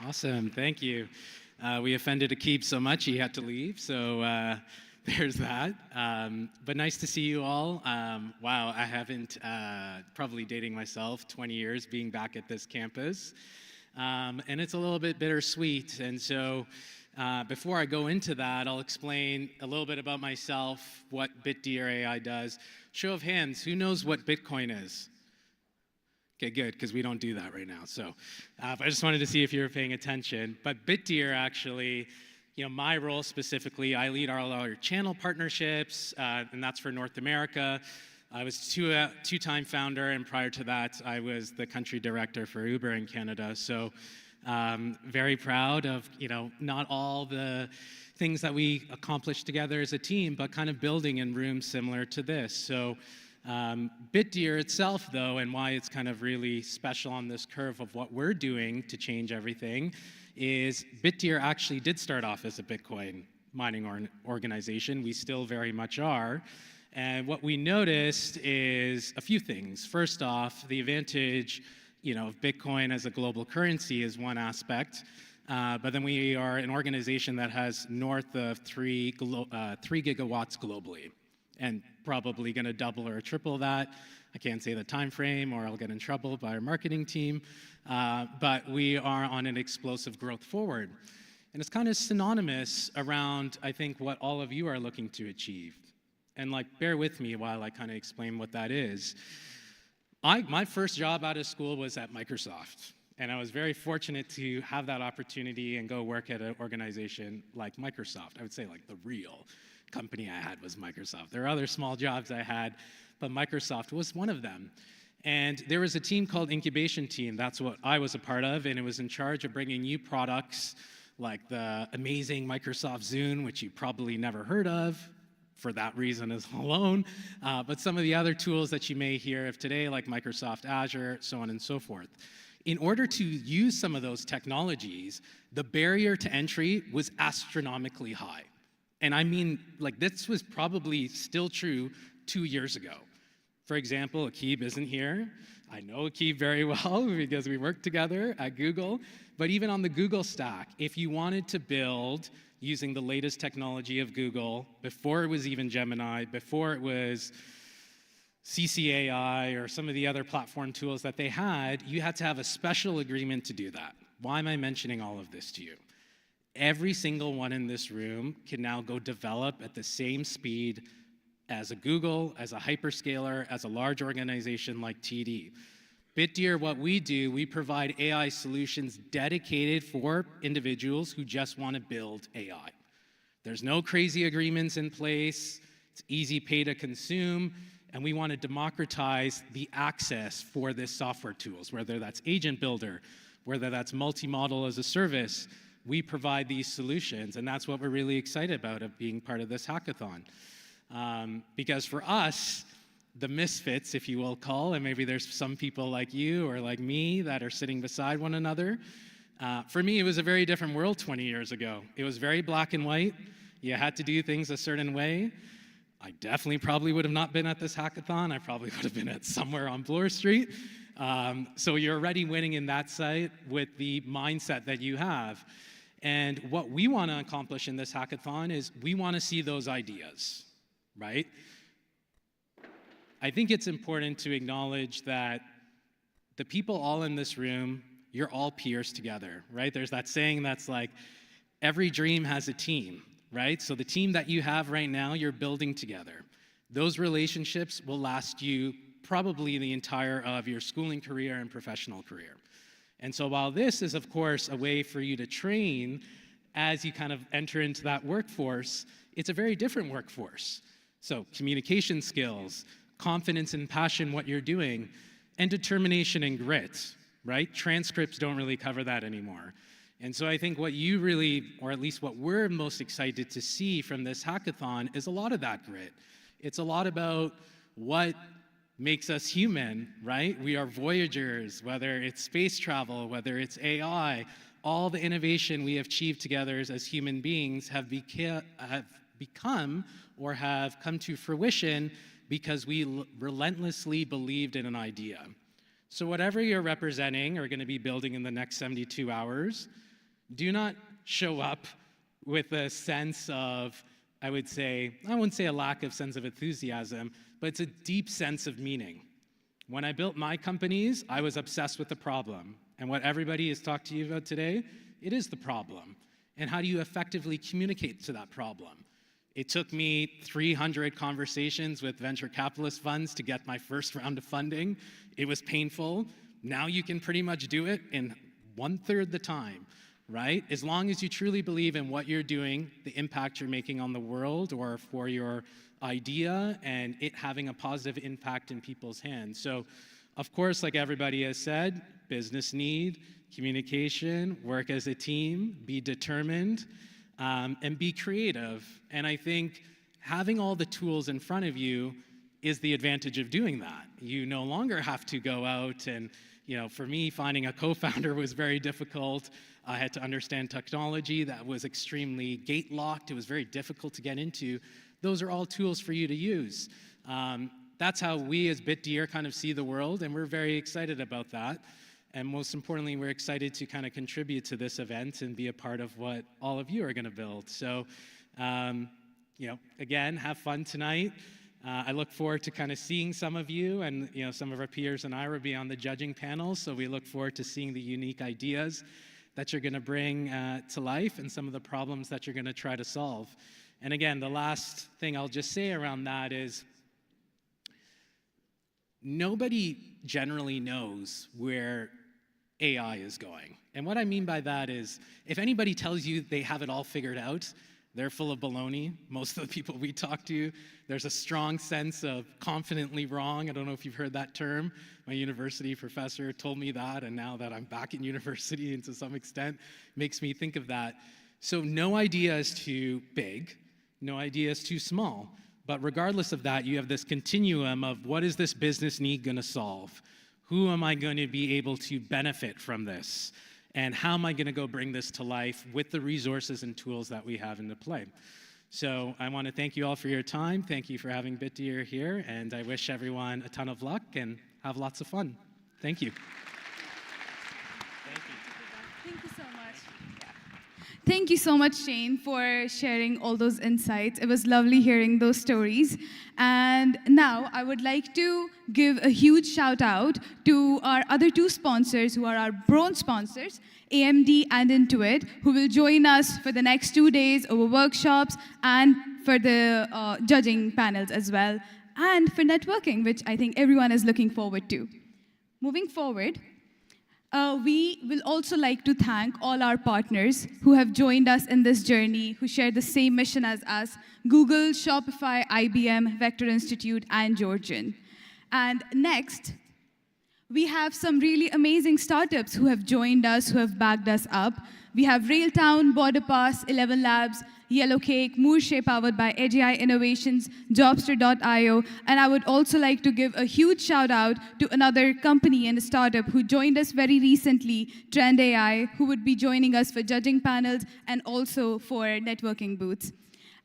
Awesome, thank you. We offended Akib so much he had to leave, so there's that. But nice to see you all. Wow, I haven't, probably dating myself, 20 years being back at this campus. And it's a little bit bittersweet. And so before I go into that, I'll explain a little bit about myself, what Bitdeer AI does. Show of hands, who knows what Bitcoin is? Okay, good, because we don't do that right now. So I just wanted to see if you were paying attention. But Bitdeer actually, my role specifically, I lead all our channel partnerships, and that's for North America. I was two-time founder, and prior to that, I was the country director for Uber in Canada. So very proud of, not all the things that we accomplished together as a team, but kind of building in rooms similar to this. So Bitdeer itself, though, and why it's kind of really special on this curve of what we're doing to change everything, is Bitdeer actually did start off as a Bitcoin mining organization. We still very much are. And what we noticed is a few things. First off, the advantage of Bitcoin as a global currency is one aspect. But then we are an organization that has north of 3 gigawatts globally, and probably going to double or triple that. I can't say the time frame or I'll get in trouble by our marketing team. But we are on an explosive growth forward. And it's kind of synonymous around, I think, what all of you are looking to achieve. And bear with me while I kind of explain what that is. My first job out of school was at Microsoft. And I was very fortunate to have that opportunity and go work at an organization like Microsoft. I would say the real company I had was Microsoft. There are other small jobs I had, but Microsoft was one of them. And there was a team called Incubation Team. That's what I was a part of, and it was in charge of bringing new products like the amazing Microsoft Zune, which you probably never heard of for that reason alone, but some of the other tools that you may hear of today, like Microsoft Azure, so on and so forth. In order to use some of those technologies, the barrier to entry was astronomically high. And I mean, this was probably still true 2 years ago. For example, Akib isn't here. I know Akib very well because we worked together at Google. But even on the Google stack, if you wanted to build using the latest technology of Google, before it was even Gemini, before it was CCAI or some of the other platform tools that they had, you had to have a special agreement to do that. Why am I mentioning all of this to you? Every single one in this room can now go develop at the same speed as a Google, as a hyperscaler, as a large organization like TD. Bitdeer, what we do, we provide AI solutions dedicated for individuals who just want to build AI. There's no crazy agreements in place. It's easy pay to consume. And we want to democratize the access for this software tools, whether that's Agent Builder, whether that's multi-model as a service. We provide these solutions, and that's what we're really excited about of being part of this hackathon. Because for us, the misfits, if you will call, and maybe there's some people like you or like me that are sitting beside one another. For me, it was a very different world 20 years ago. It was very black and white. You had to do things a certain way. I definitely probably would have not been at this hackathon. I probably would have been at somewhere on Bloor Street. So you're already winning in that site with the mindset that you have. And what we want to accomplish in this hackathon is we want to see those ideas, right? I think it's important to acknowledge that the people all in this room, you're all peers together, right? There's that saying that's like, every dream has a team, right? So the team that you have right now, you're building together. Those relationships will last you probably the entire of your schooling career and professional career. And so while this is, of course, a way for you to train as you kind of enter into that workforce, it's a very different workforce. So communication skills, confidence and passion what you're doing, and determination and grit, right? Transcripts don't really cover that anymore. And so I think what you really, or at least what we're most excited to see from this hackathon is a lot of that grit. It's a lot about what makes us human, right? We are voyagers, whether it's space travel, whether it's AI, all the innovation we have achieved together as human beings have become or have come to fruition because we relentlessly believed in an idea. So whatever you're representing or going to be building in the next 72 hours, do not show up with a sense of I would say, I wouldn't say a lack of sense of enthusiasm, but it's a deep sense of meaning. When I built my companies, I was obsessed with the problem. And what everybody has talked to you about today, it is the problem. And how do you effectively communicate to that problem? It took me 300 conversations with venture capitalist funds to get my first round of funding. It was painful. Now you can pretty much do it in 1/3 the time, right? As long as you truly believe in what you're doing, the impact you're making on the world or for your idea, and it having a positive impact in people's hands. So, of course, like everybody has said, business need, communication, work as a team, be determined, and be creative. And I think having all the tools in front of you is the advantage of doing that. You no longer have to go out and, for me, finding a co-founder was very difficult. I had to understand technology that was extremely gate-locked. It was very difficult to get into. Those are all tools for you to use. That's how we as Bitdeer kind of see the world, and we're very excited about that. And most importantly, we're excited to kind of contribute to this event and be a part of what all of you are going to build. So, again, have fun tonight. I look forward to kind of seeing some of you, and some of our peers and I will be on the judging panel. So we look forward to seeing the unique ideas that you're going to bring to life and some of the problems that you're going to try to solve. And again, the last thing I'll just say around that is nobody generally knows where AI is going. And what I mean by that is, if anybody tells you they have it all figured out, they're full of baloney. Most of the people we talk to, there's a strong sense of confidently wrong. I don't know if you've heard that term. My university professor told me that, and now that I'm back in university, and to some extent, makes me think of that. So no idea is too big, no idea is too small. But regardless of that, you have this continuum of what is this business need going to solve? Who am I going to be able to benefit from this? And how am I going to go bring this to life with the resources and tools that we have into play? So I want to thank you all for your time. Thank you for having Bitdeer here. And I wish everyone a ton of luck and have lots of fun. Thank you. Thank you so much. Thank you so much, Shane, for sharing all those insights. It was lovely hearing those stories. And now I would like to give a huge shout out to our other two sponsors who are our bronze sponsors, AMD and Intuit, who will join us for the next 2 days over workshops and for the judging panels as well, and for networking, which I think everyone is looking forward to. Moving forward, we will also like to thank all our partners who have joined us in this journey, who share the same mission as us: Google, Shopify, IBM, Vector Institute, and Georgian. And next, we have some really amazing startups who have joined us, who have backed us up. We have Railtown, BorderPass, 11 Labs, Yellowcake, Moorshay powered by AGI Innovations, Jobster.io, and I would also like to give a huge shout out to another company and a startup who joined us very recently, Trend AI, who would be joining us for judging panels and also for networking booths.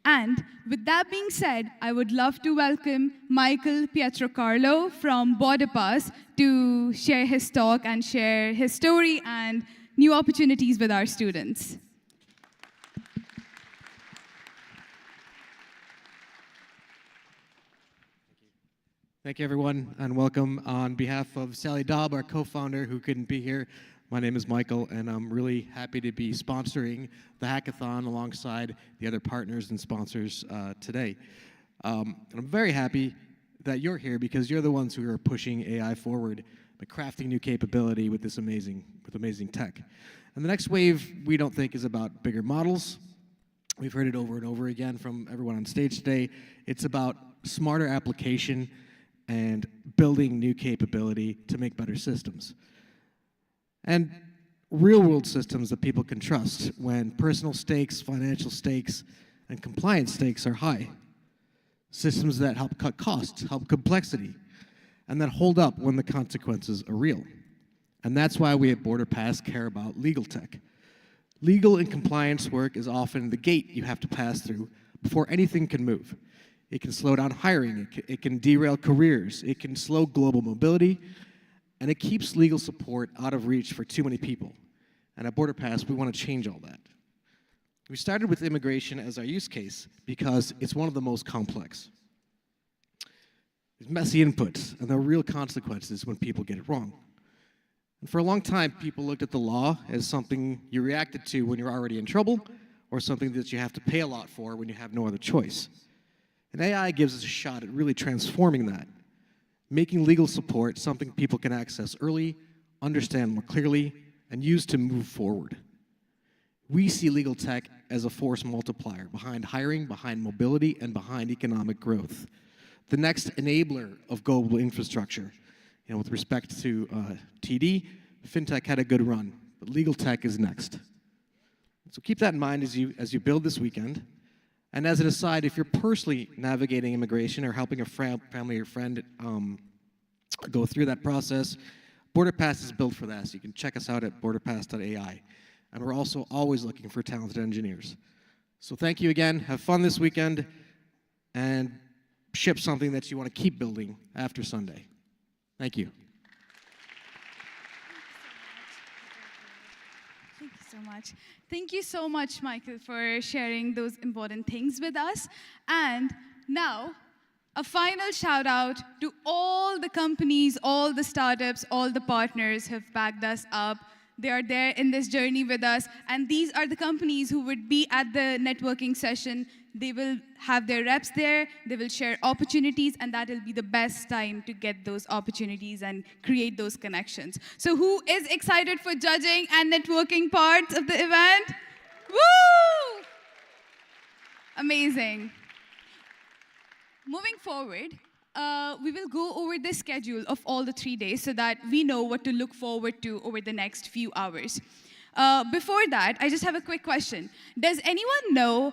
And with that being said, I would love to welcome Michael Pietrocarlo from BorderPass to share his talk and share his story and new opportunities with our students. Thank you, everyone, and welcome. On behalf of Sally Daub, our co-founder, who couldn't be here, my name is Michael, and I'm really happy to be sponsoring the hackathon alongside the other partners and sponsors today. And I'm very happy that you're here because you're the ones who are pushing AI forward by crafting new capability with this amazing tech. And the next wave, we don't think, is about bigger models. We've heard it over and over again from everyone on stage today. It's about smarter application and building new capability to make better systems. And real-world systems that people can trust when personal stakes, financial stakes, and compliance stakes are high. Systems that help cut costs, help complexity, and that hold up when the consequences are real. And that's why we at BorderPass care about legal tech. Legal and compliance work is often the gate you have to pass through before anything can move. It can slow down hiring, it can derail careers, it can slow global mobility, and it keeps legal support out of reach for too many people. And at BorderPass, we want to change all that. We started with immigration as our use case because it's one of the most complex. There's messy inputs, and there are real consequences when people get it wrong. And for a long time, people looked at the law as something you reacted to when you're already in trouble, or something that you have to pay a lot for when you have no other choice. And AI gives us a shot at really transforming that, making legal support something people can access early, understand more clearly, and use to move forward. We see legal tech as a force multiplier behind hiring, behind mobility, and behind economic growth. The next enabler of global infrastructure. With respect to TD, fintech had a good run, but legal tech is next. So keep that in mind as you build this weekend. And as an aside, if you're personally navigating immigration or helping a family or friend go through that process, BorderPass is built for that. So you can check us out at borderpass.ai. And we're also always looking for talented engineers. So thank you again. Have fun this weekend, and ship something that you want to keep building after Sunday. Thank you. Thank you so much. Thank you so much, Michael, for sharing those important things with us. And now, a final shout out to all the companies, all the startups, all the partners who have backed us up. They are there in this journey with us. And these are the companies who would be at the networking session. They will have their reps there, they will share opportunities, and that will be the best time to get those opportunities and create those connections. So who is excited for judging and networking parts of the event? Woo! Amazing. Moving forward, we will go over the schedule of all the 3 days so that we know what to look forward to over the next few hours. Before that, I just have a quick question. Does anyone know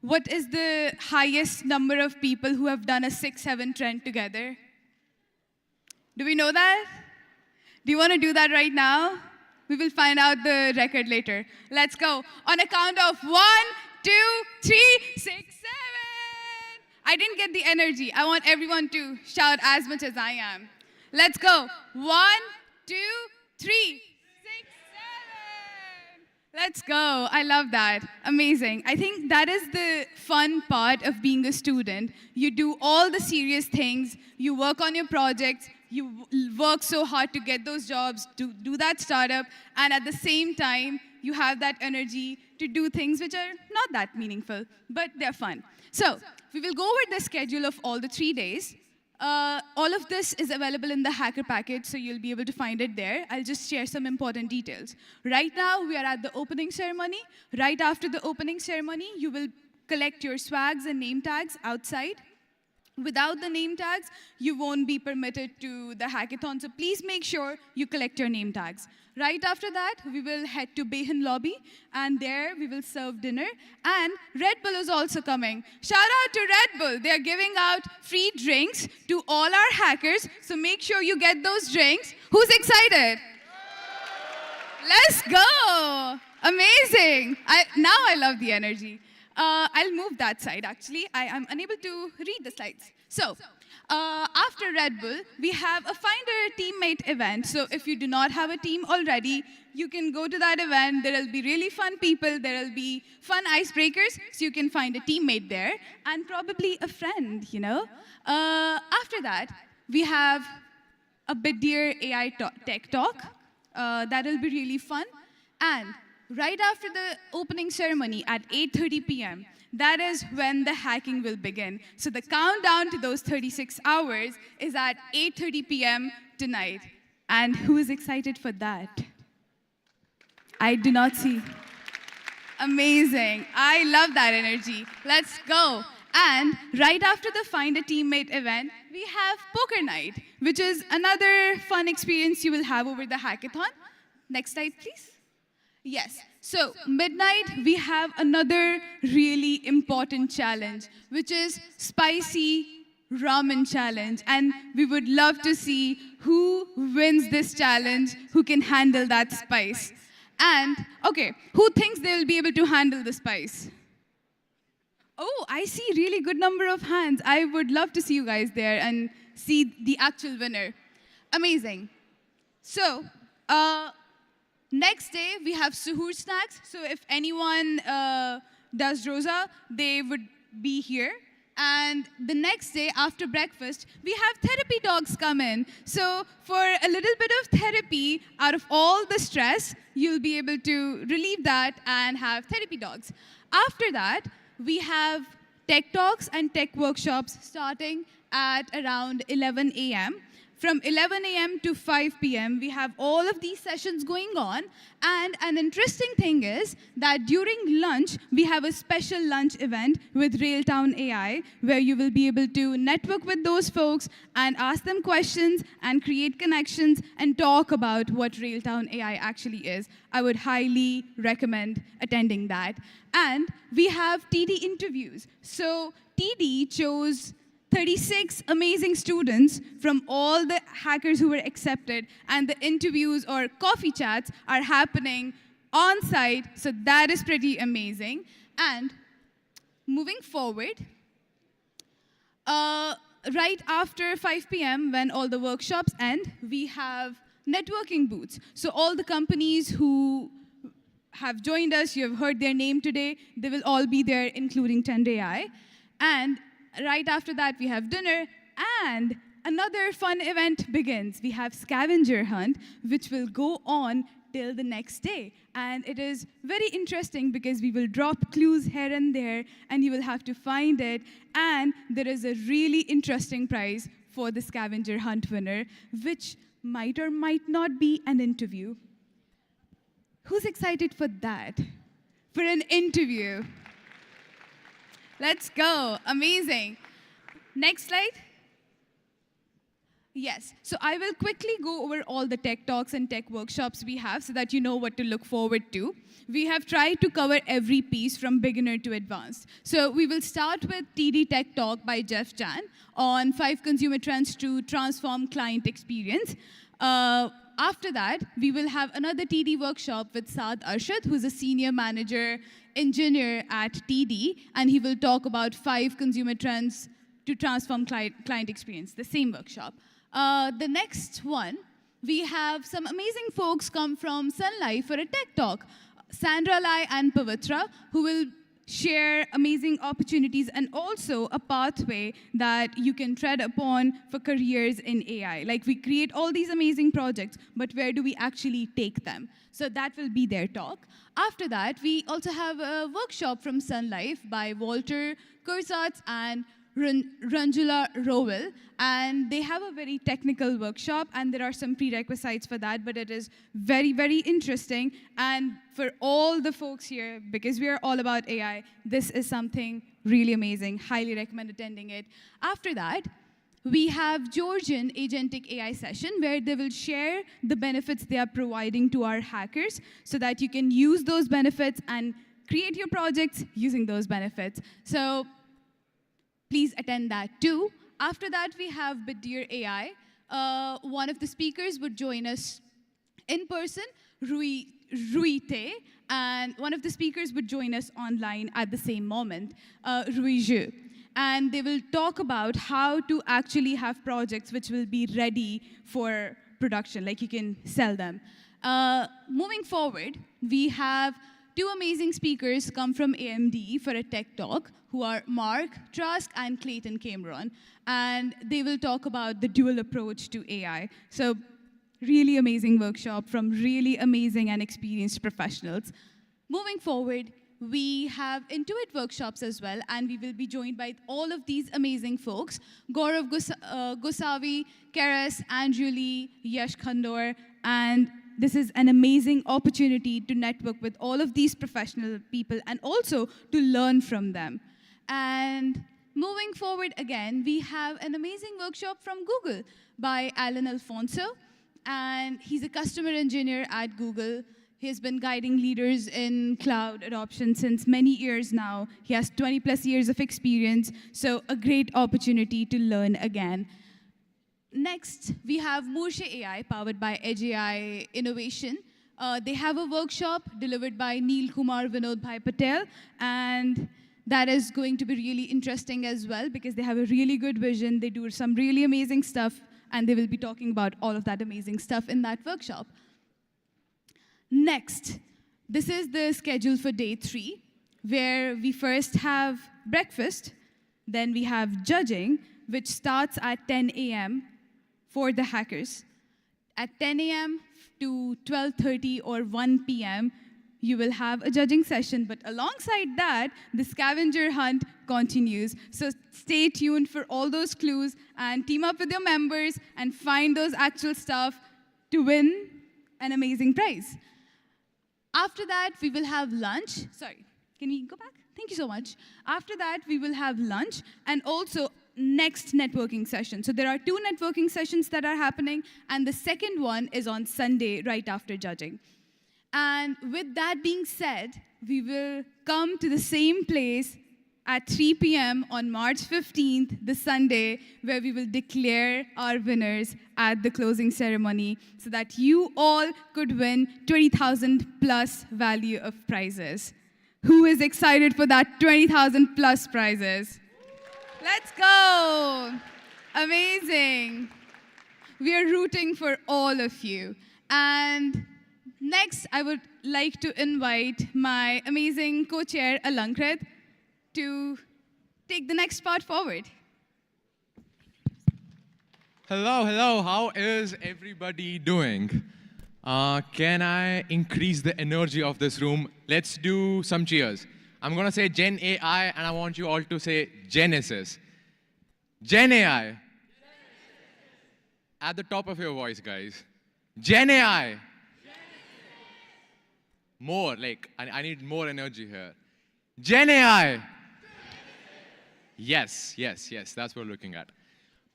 what is the highest number of people who have done a 6-7 trend together? Do we know that? Do you want to do that right now? We will find out the record later. Let's go. On a count of 1, 2, 3, 6, 7. I didn't get the energy. I want everyone to shout as much as I am. Let's go. 1, 2, 3. Let's go. I love that. Amazing. I think that is the fun part of being a student. You do all the serious things. You work on your projects. You work so hard to get those jobs, to do that startup. And at the same time, you have that energy to do things which are not that meaningful, but they're fun. So we will go over the schedule of all the 3 days. All of this is available in the hacker package, so you'll be able to find it there. I'll just share some important details. Right now, we are at the opening ceremony. Right after the opening ceremony, you will collect your swags and name tags outside. Without the name tags, you won't be permitted to the hackathon, so please make sure you collect your name tags. Right after that, we will head to Behan Lobby, and there we will serve dinner. And Red Bull is also coming. Shout out to Red Bull. They are giving out free drinks to all our hackers, so make sure you get those drinks. Who's excited? Let's go. Amazing. Now I love the energy. I'll move that side, actually. I am unable to read the slides. So, after Red Bull, we have a Find a Teammate event. So if you do not have a team already, you can go to that event. There will be really fun people. There will be fun icebreakers, so you can find a teammate there, and probably a friend, After that, we have a Bitdeer AI Tech Talk. That will be really fun. And right after the opening ceremony at 8:30 p.m., that is when the hacking will begin. So the countdown to those 36 hours is at 8:30 p.m. tonight. And who is excited for that? I do not see. Amazing. I love that energy. Let's go. And right after the Find a Teammate event, we have Poker Night, which is another fun experience you will have over the hackathon. Next slide, please. Yes. So, midnight, we have another really important challenge, which is Spicy Ramen Challenge. And we would love to see who wins this challenge, who can handle that spice. And, okay, who thinks they will be able to handle the spice? Oh, I see really good number of hands. I would love to see you guys there and see the actual winner. Amazing. So, Next day, we have suhoor snacks. So if anyone does roza, they would be here. And the next day, after breakfast, we have therapy dogs come in. So for a little bit of therapy out of all the stress, you'll be able to relieve that and have therapy dogs. After that, we have tech talks and tech workshops starting at around 11 a.m. From 11 a.m. to 5 p.m., we have all of these sessions going on. And an interesting thing is that during lunch, we have a special lunch event with Railtown AI, where you will be able to network with those folks and ask them questions and create connections and talk about what Railtown AI actually is. I would highly recommend attending that. And we have TD interviews. So TD chose 36 amazing students from all the hackers who were accepted, and the interviews or coffee chats are happening on site, so that is pretty amazing. And moving forward, right after 5 p.m., when all the workshops end, we have networking booths. So all the companies who have joined us, you have heard their name today, they will all be there, including Trend.ai. And right after that, we have dinner, and another fun event begins. We have scavenger hunt, which will go on till the next day. And it is very interesting because we will drop clues here and there, and you will have to find it. And there is a really interesting prize for the scavenger hunt winner, which might or might not be an interview. Who's excited for that? For an interview? Let's go. Amazing. Next slide. Yes. So I will quickly go over all the tech talks and tech workshops we have so that you know what to look forward to. We have tried to cover every piece from beginner to advanced. So we will start with TD Tech Talk by Jeff Chan on 5 consumer trends to transform client experience. After that, we will have another TD workshop with Saad Arshad, who's a senior manager engineer at TD, and he will talk about 5 consumer trends to transform client experience, the same workshop. The next one, we have some amazing folks come from Sun Life for a tech talk. Sandra Lai and Pavitra, who will share amazing opportunities and also a pathway that you can tread upon for careers in AI. Like, we create all these amazing projects, but where do we actually take them? So that will be their talk. After that, we also have a workshop from Sun Life by Walter Kursatz and Ranjula Rowell, and they have a very technical workshop, and there are some prerequisites for that, but it is very, very interesting. And for all the folks here, because we are all about AI, this is something really amazing. Highly recommend attending it. After that, we have Georgian Agentic AI session, where they will share the benefits they are providing to our hackers so that you can use those benefits and create your projects using those benefits. So please attend that too. After that, we have Badir AI. One of the speakers would join us in person, Rui Te, and one of the speakers would join us online at the same moment, Rui Zhu. And they will talk about how to actually have projects which will be ready for production, like you can sell them. Moving forward, we have 2 amazing speakers come from AMD for a tech talk, who are Mark Trask and Clayton Cameron. And they will talk about the dual approach to AI. So really amazing workshop from really amazing and experienced professionals. Moving forward, we have Intuit workshops as well, and we will be joined by all of these amazing folks: Gaurav Gosavi, Karas, Andrew Lee, Yash Khandor, and this is an amazing opportunity to network with all of these professional people and also to learn from them. And moving forward again, we have an amazing workshop from Google by Alan Alfonso, and he's a customer engineer at Google. He has been guiding leaders in cloud adoption since many years now. He has 20+ years of experience, so a great opportunity to learn again. Next, we have Morshe AI, powered by Edge AI Innovation. They have a workshop delivered by Neil Kumar Vinod Bhai Patel, and that is going to be really interesting as well because they have a really good vision. They do some really amazing stuff, and they will be talking about all of that amazing stuff in that workshop. Next, this is the schedule for day 3, where we first have breakfast, then we have judging, which starts at 10 a.m. for the hackers. At 10 a.m. to 12:30 or 1 p.m., you will have a judging session, but alongside that, the scavenger hunt continues. So stay tuned for all those clues and team up with your members and find those actual stuff to win an amazing prize. After that, we will have lunch. Sorry, can we go back? Thank you so much. After that, we will have lunch and also next networking session. So there are 2 networking sessions that are happening, and the second one is on Sunday, right after judging. And with that being said, we will come to the same place at 3 p.m. on March 15th, the Sunday, where we will declare our winners at the closing ceremony so that you all could win 20,000 plus value of prizes. Who is excited for that 20,000 plus prizes? Let's go! Amazing. We are rooting for all of you. And next, I would like to invite my amazing co-chair, Alankrit, to take the next part forward. Hello, hello. How is everybody doing? Can I increase the energy of this room? Let's do some cheers. I'm going to say Gen AI, and I want you all to say Genesis. Gen AI. At the top of your voice, guys. Gen AI. More, like, I need more energy here. Gen AI. Yes, yes, yes, that's what we're looking at.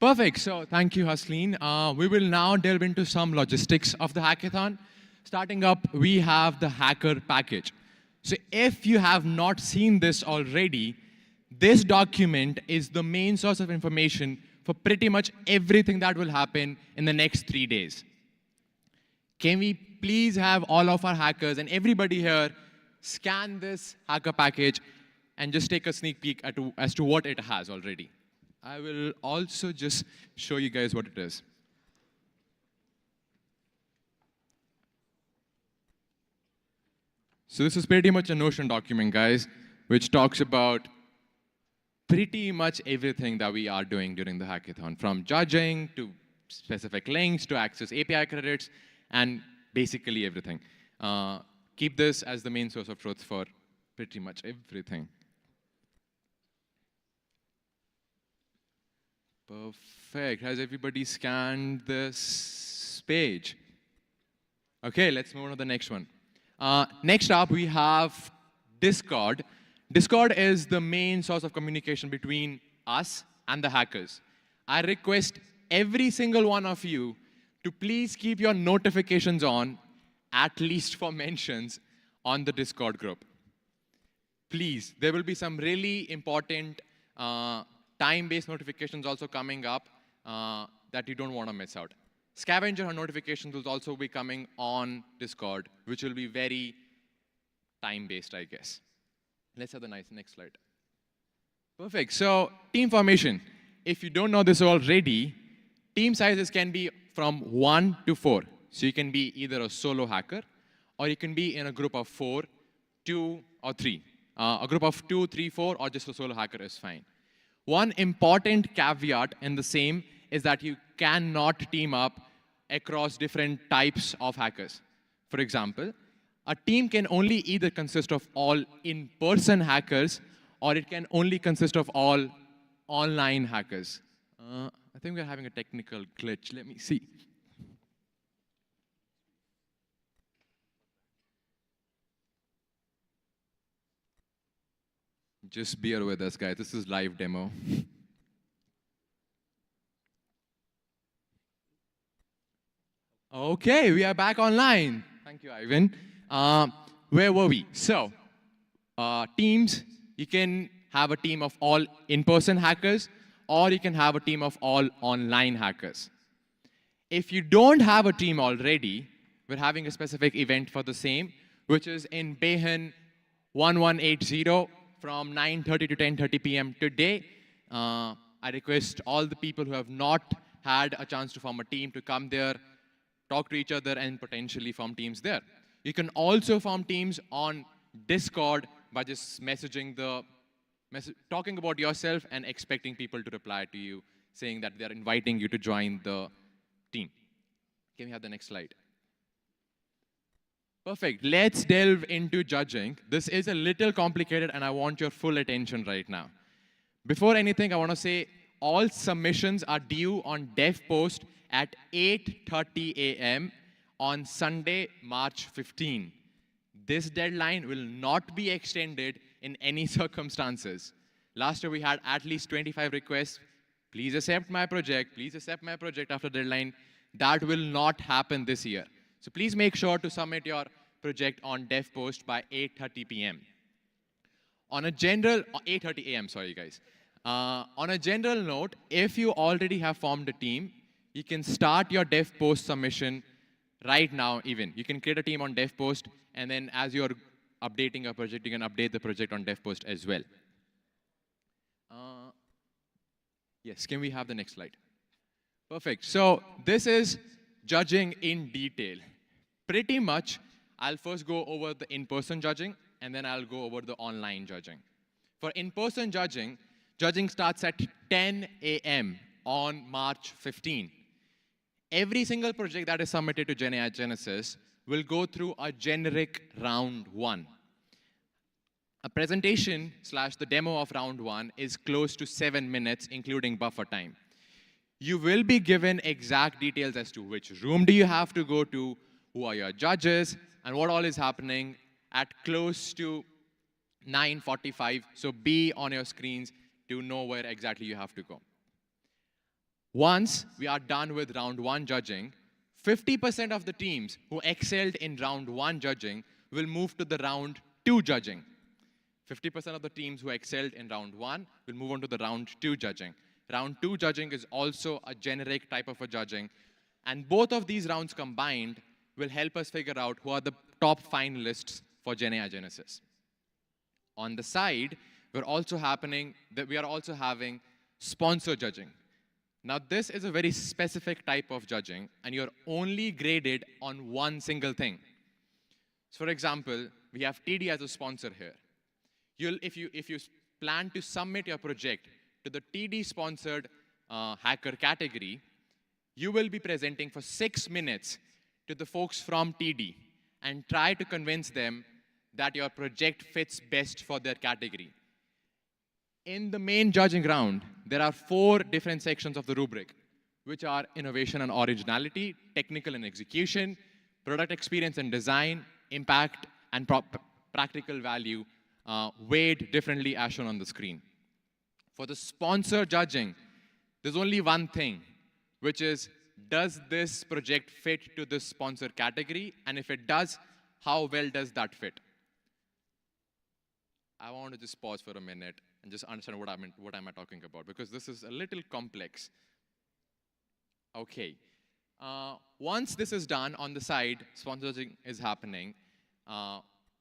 Perfect, so thank you, Hasleen. We will now delve into some logistics of the hackathon. Starting up, we have the hacker package. So if you have not seen this already, this document is the main source of information for pretty much everything that will happen in the next 3 days. Can we please have all of our hackers and everybody here scan this hacker package and just take a sneak peek as to what it has already. I will also just show you guys what it is. So this is pretty much a Notion document, guys, which talks about pretty much everything that we are doing during the hackathon, from judging to specific links to access API credits, and basically everything. Keep this as the main source of truth for pretty much everything. Perfect. Has everybody scanned this page? Okay, let's move on to the next one. Next up, we have Discord. Discord is the main source of communication between us and the hackers. I request every single one of you to please keep your notifications on, at least for mentions, on the Discord group. Please, there will be some really important time-based notifications also coming up that you don't want to miss out. Scavenger hunt notifications will also be coming on Discord, which will be very time-based, I guess. Let's have the next slide. Perfect. So team formation. If you don't know this already, team sizes can be from 1 to 4. So you can be either a solo hacker, or you can be in a group of 4, 2, or 3. A group of 2, 3, 4, or just a solo hacker is fine. One important caveat in the same is that you cannot team up across different types of hackers. For example, a team can only either consist of all in-person hackers, or it can only consist of all online hackers. I think we're having a technical glitch. Let me see. Just bear with us, guys. This is live demo. Okay, we are back online. Thank you, Ivan. Where were we? So, teams, you can have a team of all in-person hackers, or you can have a team of all online hackers. If you don't have a team already, we're having a specific event for the same, which is in Behan 1180 from 9:30 to 10:30 p.m. today. I request all the people who have not had a chance to form a team to come there, talk to each other, and potentially form teams there. You can also form teams on Discord by just talking about yourself and expecting people to reply to you, saying that they're inviting you to join the team. Can we have the next slide? Perfect. Let's delve into judging. This is a little complicated, and I want your full attention right now. Before anything, I want to say all submissions are due on DevPost at 8:30 a.m. on Sunday, March 15. This deadline will not be extended in any circumstances. Last year, we had at least 25 requests. Please accept my project. Please accept my project after deadline. That will not happen this year. So please make sure to submit your project on DevPost by 8:30 p.m. On a general, 8:30 a.m., sorry guys. On a general note, if you already have formed a team, you can start your DevPost submission right now even. You can create a team on DevPost, and then as you're updating your project, you can update the project on DevPost as well. Yes, can we have the next slide? Perfect. So this is judging in detail. Pretty much, I'll first go over the in-person judging, and then I'll go over the online judging. For in-person judging, judging starts at 10 a.m. on March 15. Every single project that is submitted to GenAI Genesis will go through a generic round one. A presentation / the demo of round one is close to 7 minutes, including buffer time. You will be given exact details as to which room do you have to go to, who are your judges, and what all is happening at close to 9:45. So be on your screens to know where exactly you have to go. Once we are done with round one judging, 50% of the teams who excelled in round one judging will move to the round two judging. 50% of the teams who excelled in round one will move on to the round two judging. Round two judging is also a generic type of a judging. And both of these rounds combined will help us figure out who are the top finalists for GenAI Genesis. On the side, we are also having sponsor judging. Now, this is a very specific type of judging, and you're only graded on one single thing. So, for example, we have TD as a sponsor here. If you plan to submit your project to the TD-sponsored hacker category, you will be presenting for 6 minutes to the folks from TD and try to convince them that your project fits best for their category. In the main judging round, there are 4 different sections of the rubric, which are innovation and originality, technical and execution, product experience and design, impact, and practical value, weighed differently as shown on the screen. For the sponsor judging, there's only one thing, which is, does this project fit to this sponsor category? And if it does, how well does that fit? I want to just pause for a minute and just understand what am I talking about, because this is a little complex. Okay. Once this is done, on the side, sponsor judging is happening.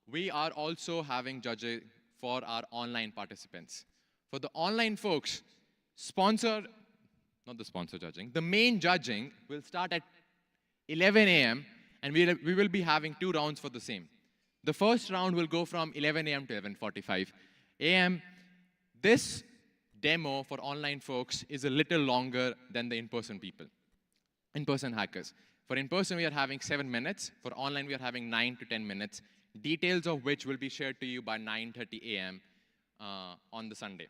We are also having judging for our online participants. For the online folks, not the sponsor judging, the main judging will start at 11 a.m. and we will be having 2 rounds for the same. The first round will go from 11 a.m. to 11:45 a.m. This demo for online folks is a little longer than the in-person people, in-person hackers. For in-person, we are having 7 minutes. For online, we are having 9 to 10 minutes, details of which will be shared to you by 9:30 a.m. On the Sunday.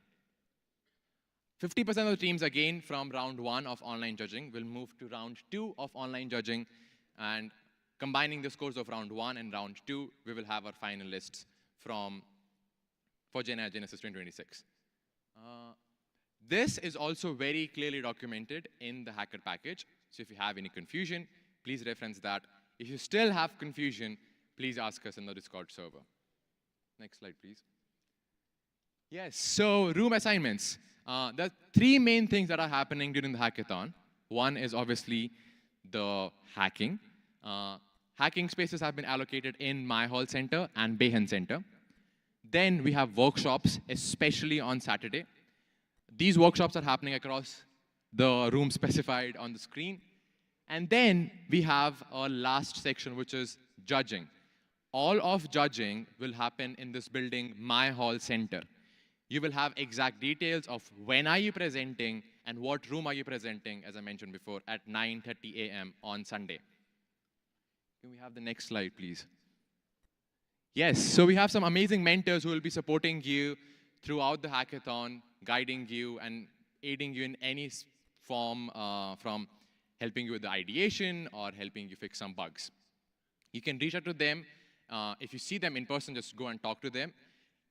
50% of the teams, again, from round 1 of online judging will move to round 2 of online judging, and combining the scores of round 1 and round 2, we will have our finalists for GenAI Genesis 2026. This is also very clearly documented in the hacker package. So if you have any confusion, please reference that. If you still have confusion, please ask us in the Discord server. Next slide, please. Yes, so room assignments. There are 3 main things that are happening during the hackathon. One is obviously the hacking. Hacking spaces have been allocated in My Hall Center and Behan Center. Then we have workshops, especially on Saturday. These workshops are happening across the room specified on the screen. And then we have our last section, which is judging. all of judging will happen in this building, My Hall Center. You will have exact details of when are you presenting and what room are you presenting, as I mentioned before, at 9:30 a.m. on Sunday. Can we have the next slide, please? Yes, so we have some amazing mentors who will be supporting you throughout the hackathon, guiding you and aiding you in any form, from helping you with the ideation or helping you fix some bugs. You can reach out to them. If you see them in person, just go and talk to them.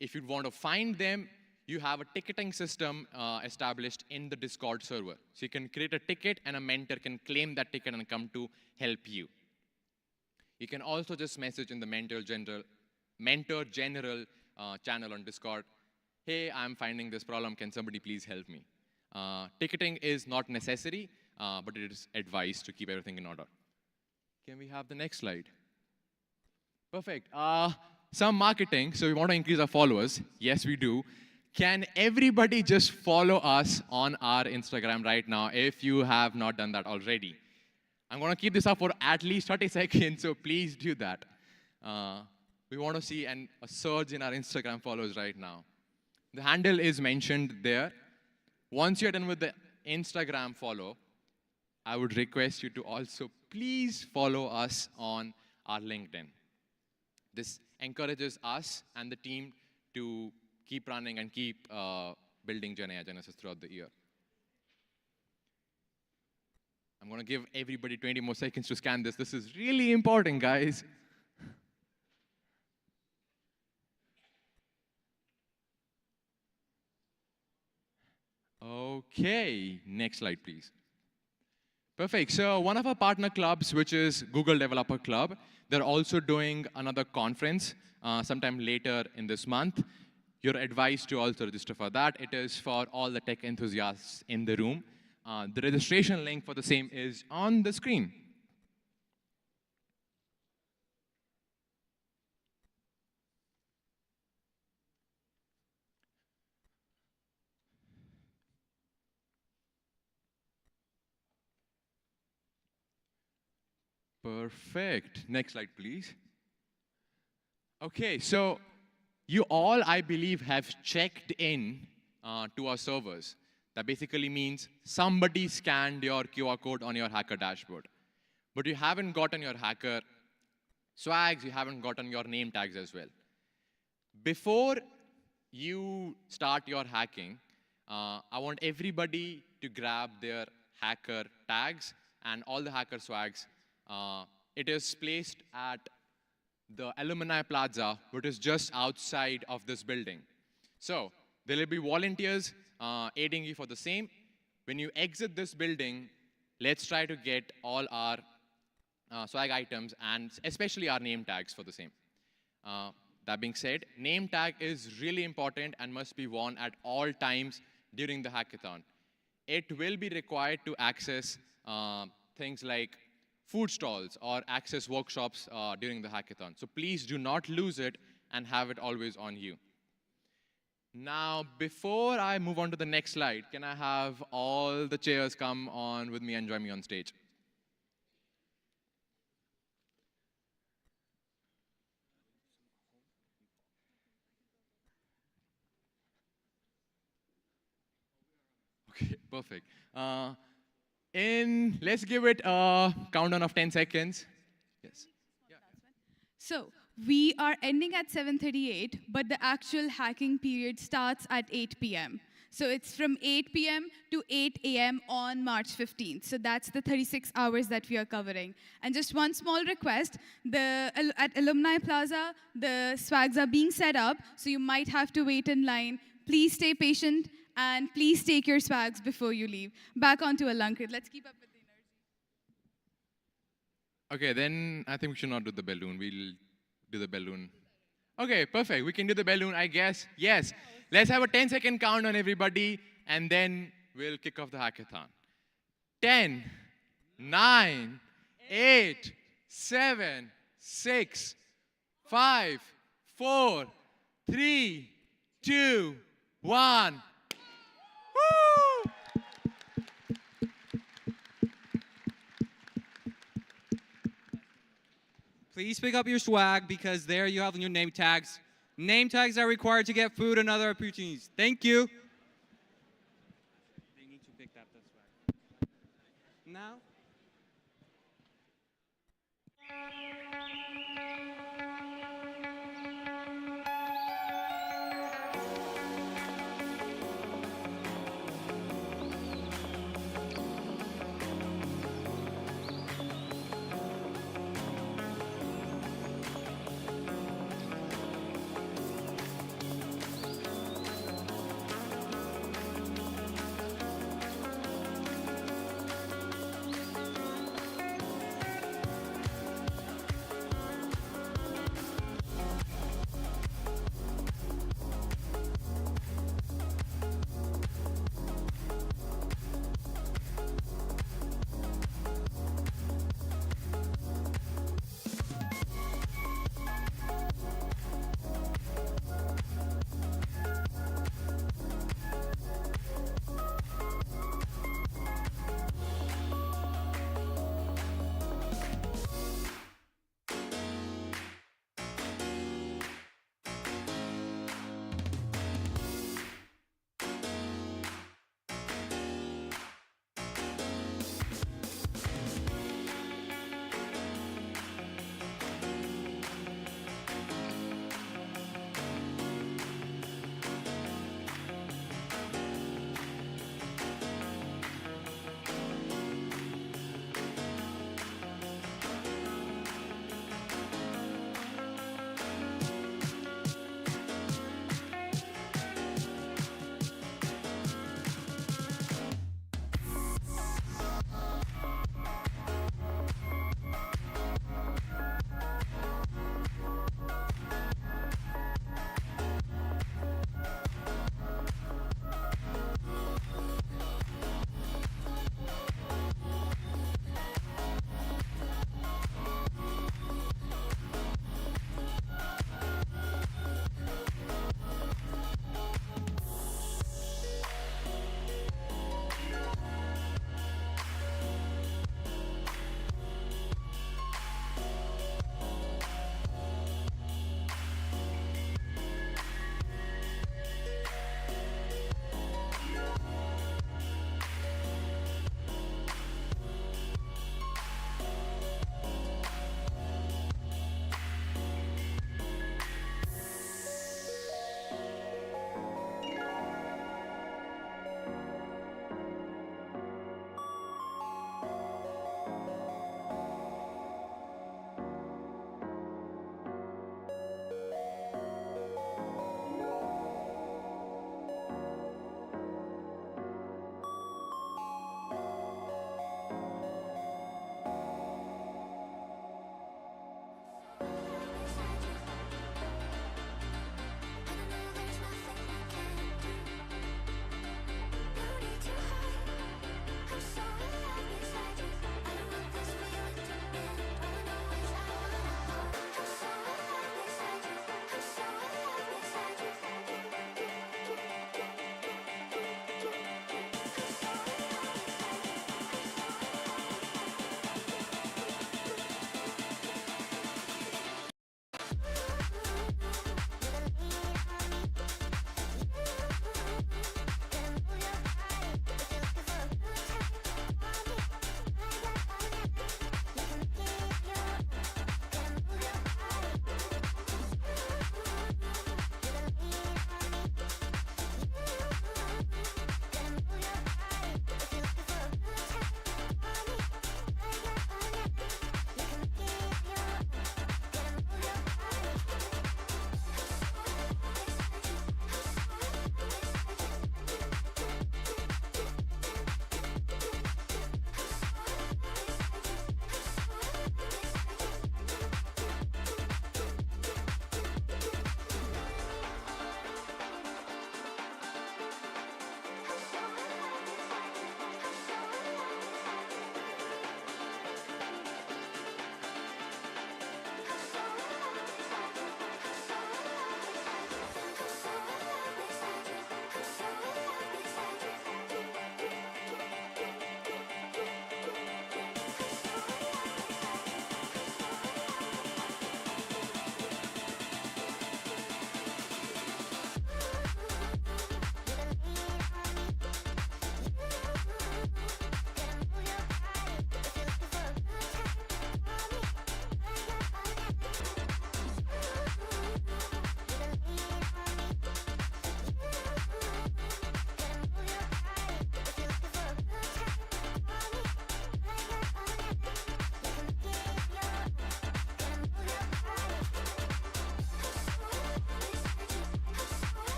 If you want to find them, you have a ticketing system established in the Discord server. So you can create a ticket and a mentor can claim that ticket and come to help you. You can also just message in the Mentor General channel on Discord, hey, I'm finding this problem, can somebody please help me? Ticketing is not necessary, but it is advised to keep everything in order. Can we have the next slide? Perfect. Some marketing, so we want to increase our followers. Yes, we do. Can everybody just follow us on our Instagram right now if you have not done that already? I'm going to keep this up for at least 30 seconds, so please do that. We want to see a surge in our Instagram followers right now. The handle is mentioned there. Once you're done with the Instagram follow, I would request you to also please follow us on our LinkedIn. This encourages us and the team to keep running and keep building GenAI Genesis throughout the year. I'm going to give everybody 20 more seconds to scan this. This is really important, guys. Okay, next slide, please. Perfect. So one of our partner clubs, which is Google Developer Club, they're also doing another conference sometime later in this month. You're advised to also register for that. It is for all the tech enthusiasts in the room. The registration link for the same is on the screen. Perfect. Next slide, please. Okay, so you all, I believe, have checked in to our servers. That basically means somebody scanned your QR code on your Hacker dashboard. But you haven't gotten your Hacker swags, you haven't gotten your name tags as well. Before you start your hacking, I want everybody to grab their Hacker tags and all the Hacker swags. It is placed at the Alumni Plaza, which is just outside of this building. So there will be volunteers aiding you for the same. When you exit this building, let's try to get all our swag items and especially our name tags for the same. That being said, name tag is really important and must be worn at all times during the hackathon. It will be required to access things like food stalls or access workshops during the hackathon. So please do not lose it and have it always on you. Now, before I move on to the next slide, can I have all the chairs come on with me and join me on stage? Okay, perfect. Let's give it a countdown of 10 seconds. Yes. So we are ending at 7:38, but the actual hacking period starts at 8 p.m. So it's from 8 p.m. to 8 a.m. on March 15th. So that's the 36 hours that we are covering. And just one small request, at Alumni Plaza, the swags are being set up, so you might have to wait in line. Please stay patient, and please take your swags before you leave. Back onto Alankrit. Let's keep up with the energy. Okay, then I think we should not do the balloon. We'll do the balloon. Okay, perfect. We can do the balloon, I guess. Yes. Let's have a 10-second count on everybody, and then we'll kick off the hackathon. 10, 9, 8, 7, 6, 5, 4, 3, 2, 1. Woo! Please pick up your swag because there you have your name tags. Name tags are required to get food and other opportunities. Thank you.